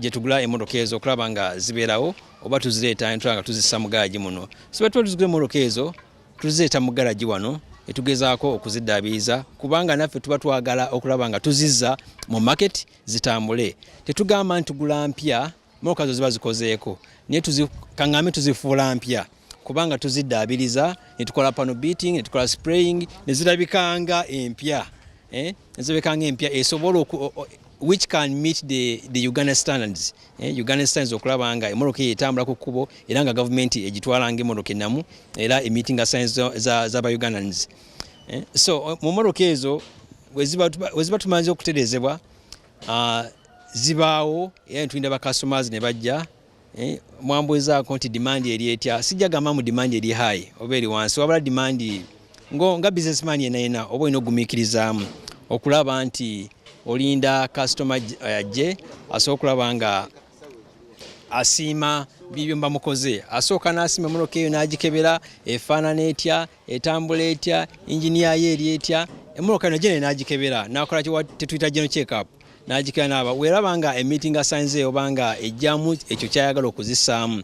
Gye tugula emmotoka ezo okulaba nga zibeerawo oba tuzireeta entulanga tuzissa mu garaji muno. So bwe tuba tuzigula emmotoka ezo tuzireeta mu garaji wano etugezaako okuziddaabiriza kubanga naffe tuba twagala okulaba nga tuzizza mu market zitambule. Tetugamba nti tugula mpya, emmotoka zo ziba zikozeeko, naye kaŋŋambe tuzifuula mpya kubanga tuziddaabiriza ne tukola panel beating, ne tukola spraying, ne zirabikanga empya. Zirabikanga empya esobola which can meet the Uganda standards. Uganda standards okulaba nga emmotoka etambula ku kkubo era nga gavumenti egitwala ng'emmotoka ennamu era emeetinga standards z'aba-Ugandans. So mu mmotoka ezo bwe ziba tumaze okutereezebwa zibaawo era ne tulinda ba-customers ne bajja. Mwambwezaako nti demand eri etya, sijja gamba mu demand eri high oba eri wansi, wabula demand nga businessman yenayena oba olina ogumiikirizaamu okulaba nti olinda customer ajje asooka okulaba nga asiima bibyo bamukoze, asooka n'asiima emmotoka eyo n'agikebera efaanana etya, etambula etya, engineer ye eri etya, emmotoka eno gye n'agikebera n'akola tetuyita general check-up n'agikebera n'aba weeraba nga emeeting signs eyo obanga ejjamu ekyo kyayagala okuzissaamu.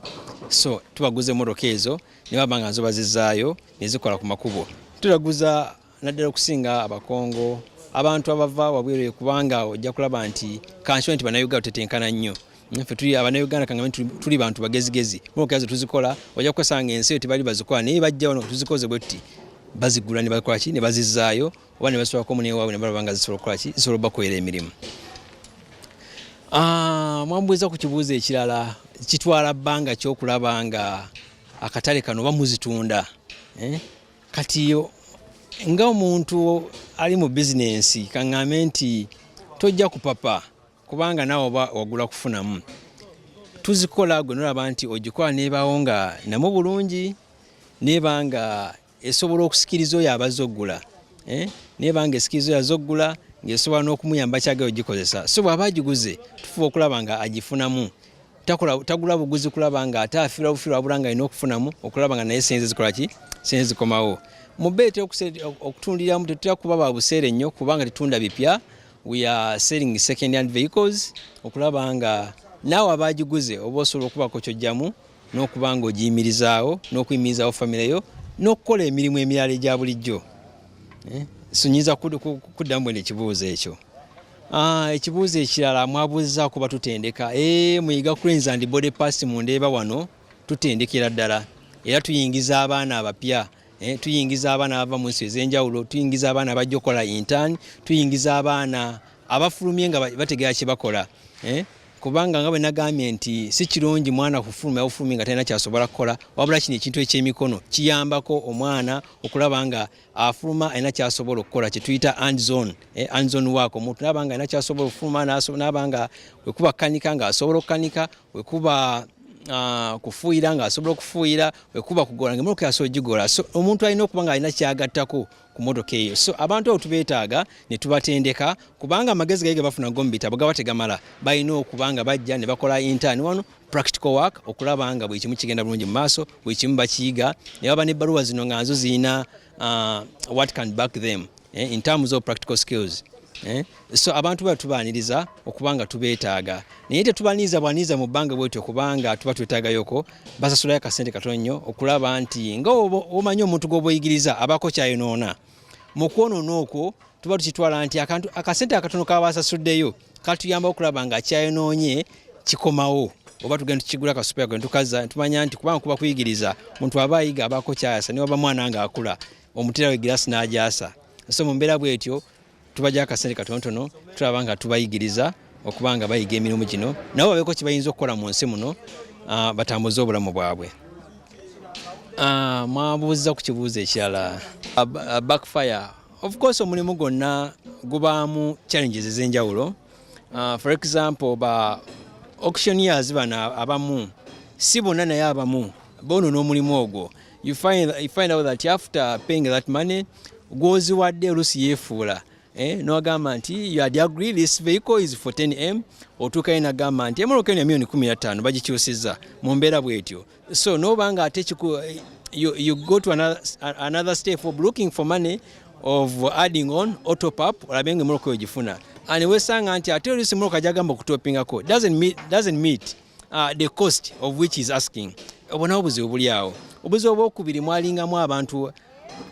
So tubaguza emmotoka ezo ne baba nga nzo bazizaayo ne zikola ku makubo. Tulaguza naddala okusinga abakongo, abantu abava wabweru kubanga ojja kulaba nti kansho nti bannayuganda tetenkana nnyo. Ffe tuli abannayuganda kangame tuli bantu bagezigezi. Emmotoka ezo tuzikola ojja kusanga ensi eyo tebali bazikola naye bajja wano tuzikoze bwe tuti bazigula ne bakola ki ne bazizaayo oba ne basobolako mu newaabwe ne balaba nga zisobola okukola ki zisobola bakolera emirimu. Mwambweza ku kibuuzo ekirala kitwala bbanga ky'okulaba nga akatale kano bamuzitunda. Kati nga omuntu ali mu bizinensi kaŋŋambe nti tojja kupapa kubanga naawe oba wagula kufunamu. Tuzikola gwe nolaba nti ogikola neebaawo nga namu bulungi neeba nga esobola okusikiriza oyo abaze oggula. Neeba nga esikiriza oyo aze oggula ng'esobola n'okumuyamba kyagala ogikozesa. So bw'aba agiguze tufuba okulaba nga agifunamu. Tagula buguzi kulaba nga ate afiirwa bufiirwa wabula nga alina okufunamu okulaba nga naye sente zikola ki? Sente zikomawo. Mu bbeeyi okutundiramu tetutera kuba ba buseere nnyo kubanga tetunda bipya. We are selling second hand vehicles okulaba nga naawe abagiguze oba osobola okubako kyojjamu n'okuba nga ogiyimirizaawo n'okuyimirizaawo famire yo n'okukola emirimu emirala egya bulijjo. So nyinza kuddamu bwene ekibuuzo ekyo. Ekibuuzo ekirala mwabuuzizaako kuba tutendeka. Muyiga cranes and body pass mu Ndeeba wano tutendekera ddala era tuyingiza abaana abapya. Tuyingiza abaana abava mu nsi ez'enjawulo, tuyingiza abaana abajja okukola intern, tuyingiza abaana abafulumye nga bategera kye bakola. Kubanga nga bwe nagambye nti si kirungi mwana kufuluma ofulumye nga talina kyasobola kukola wabula kino ekintu eky'emikono kiyambako omwana okulaba nga afuluma alina kyasobola okukola kye tuyita hands on work. Omuntu n'aba nga alina kyasobola okufuluma n'aba nga wekuba kukanika ng'asobola okukanika, wekuba kufuuyira ng'asobola okufuuyira, wekuba kugola ng'emmotoka yasobola ogigola. So omuntu alina okuba nga alina kyagattako ku mmotoka eyo. So abantu abo tubeetaaga ne tubatendeka kubanga amagezi gaye ge bafuna go mu bitabo gaba tegamala. Balina okuba nga bajja ne bakola intern wano, practical work okulaba nga buli kimu kigenda bulungi mu maaso, buli kimu bakiyiga ne baba n'ebbaluwa zino nga nzo zirina what can back them in terms of practical skills. So abantu batubaniriza okubanga tubeetaaga naye tetubaniriza bwaniza mu bbanga bwetyo kubanga tuba twetaagayoko basasulayo akasente katono nnyo okulaba nti nga omanyi omuntu gw'oboyigiriza abako kyayonoona mu kwonoona okwo tuba tukitwala nti akasente akatono kabasasuddeyo katuyamba okulaba nga kyayonoonye kikomawo oba tugenda tukigula kasupa gwe tukaza tumanya nti kubanga kuba kuyigiriza muntu aba ayiga abako kyayasa ne waba mwana nga akula omutera we girasi n'agyasa so mu mbeera bwetyo tubajja akasente katonotono tulaba nga tubayigiriza okubanga bayiga emirimu gino nabo babeeko kye bayinza okukola mu nsi muno batambuze obulamu bwabwe. Mwabuuza ku kibuuzo ekirala backfire. Of course omulimu gwonna gubaamu challenges ez'enjawulo. For example auctioneers bano abamu si bonna naye abamu bono n'omulimu ogwo you find out that after paying that money gwoziwadde olusi yeefuula n'ogamba nti you had agreed this vehicle is for 10M otuuka ye n'agamba nti emmotoka eno ya $15,000 bagikyusizza mu mbeera bwetyo so n'obanga ate you go to another step of looking for money of adding on top up olabe nga emmotoka ogifuna and wesanga nti ate olusi emmotoka gyagamba okutopingako doesn't meet the cost of which is asking obona obuzibu buli awo obuzibu obwokubiri mwalingamu abantu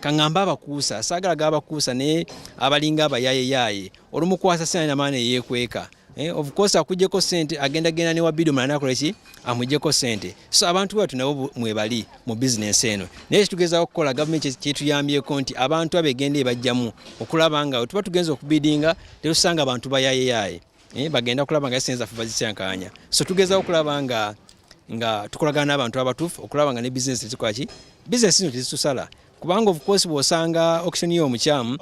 kaŋŋamba abakuusa saagala gabakuusa naye abalinga abayayeyaye olumukwasa sente namaana yeekweka of course akugyeko sente agenda ne wabido mulana akola ki amugyeko sente so abantu batu nabo mwebali mu business eno naye kitugezao okukola government kyetuyambyeko nti abantu abegende bajjamu okulaba nga tuba tugenza okubidinga tetusanga abantu bayayeyaye bagenda okulaba nga senza fubazisyankanya so tugezao okulaba nga tukolagana n'abantu abatuufu okulaba nga ne business zikola ki business zino tezitusala kubanga of course bw'osanga auction y'omukyamu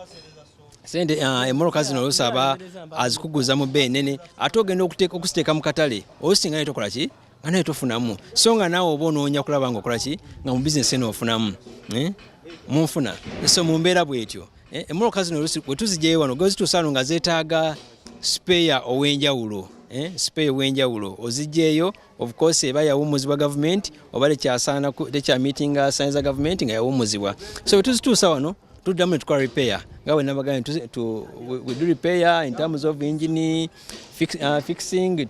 sente emmotoka zino olusaba azikuguza mu bbeeyi nene ate ogenda okuziteeka mu katale olusinga naye tokola ki nga naye tofunamu so nga naawe oba onoonya kulaba nga okola ki nga mu bizinesi eno ofunamu munfuna so mu mbeera bwetyo emmotoka zino olusi bwe tuzigyeyo wano gezituusa wano nga zeetaaga spare ow'enjawulo spare ow'enjawulo ozigyeyo of course eba yawummuzibwa gavumenti oba tekyamitinga saini za gavumenti nga yawummuzibwa so bwe tuzituusa wano tuddamu ne tukola repair nga bwe nabagambye we do repair in terms of engine fixing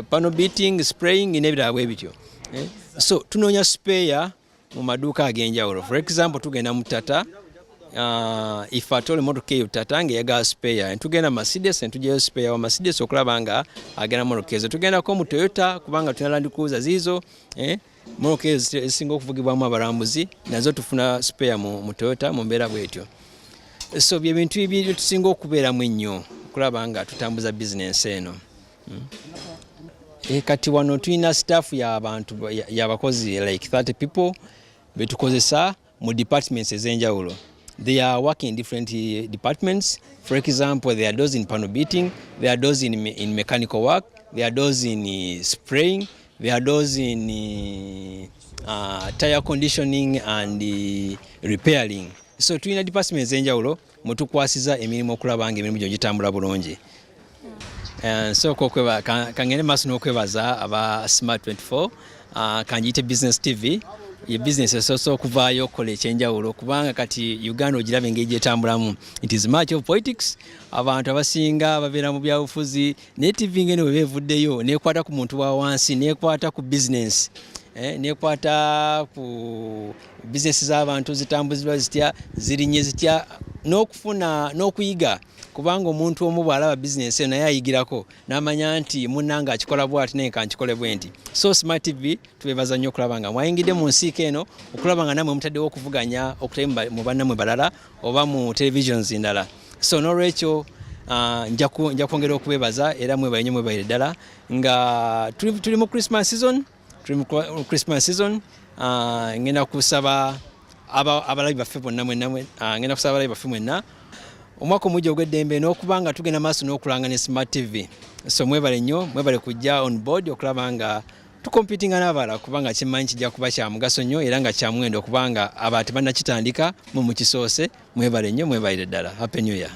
panel beating spraying n'ebirala bwe bityo so tunoonya spare mu maduuka ag'enjawulo for example tugenda mu Tata if at all motoka eyo Tata ng'eyagala spare tugenda Mercedes netugyayo spare wa Mercedes okulaba nga agenda motoka ezo tugendako mu Toyota kubanga tulina Land Cruiser ziizo motoka ezo ezisinga okuvugibwamu abalambuzi nazo tufuna spare mu Toyota mu mbeera bwetyo so bye bintu bibiri tusinga okubeeramu ennyo okulaba nga tutambuza bizinensi eno kati wano tulina staff y'abantu y'abakozi like 30 people betukozesa mu departments ez'enjawulo. They are working in different departments. For example, there are those in panel beating, there are those in mechanical work, there are those in spraying, there are those in tire conditioning and repairing. So tulina departments ez'enjawulo mwe tukwasiza emirimu okulaba nga emirimu gyo gitambula bulungi. So kangende maaso n'okwebaza aba Smart 24 kanjiyite Business TV ye business esobola okuvaayo okukola ekyenjawulo kubanga kati Uganda ogiraba engeri gyetambulamu it is much of politics abantu abasinga babeera mu byabufuzi ne TV ngene bwe beevuddeyo neekwata ku muntu wa wansi neekwata ku business neekwata ku business z'abantu zitambuzibwa zitya zirinnye zitya n'okufuna n'okuyiga kubanga omuntu omu bw'alaba business naye ayigirako n'amanya nti munnanga akikola bw'ati naye kankikole bwe nti so Smart TV tubeebaza nnyo okulaba nga mwayingidde mu nsiiko eno okulaba nga namwe mutaddewo okuvuganya okutali mu bannammwe balala oba mu televisions ndala so n'olwekyo nja kwongera okubeebaza era mwebale nnyo mwebale ddala nga tuli mu Christmas season ngenda kusaba abalabi baffe bonna ngenda kusaba abalabi baffe mwenna omwaka omujja ogw'eddembe n'okubanga tugenda maaso n'okulanga ne Smart TV so mwebale nnyo mwebale kujja on board okulaba nga tukompitinga n'abalala kubanga kimanyi kijja kuba kya mugaso nnyo era nga kya muwendo okubanga aba tebannakitandika mu kisoose mwebale nnyo mwebale ddala happy new year.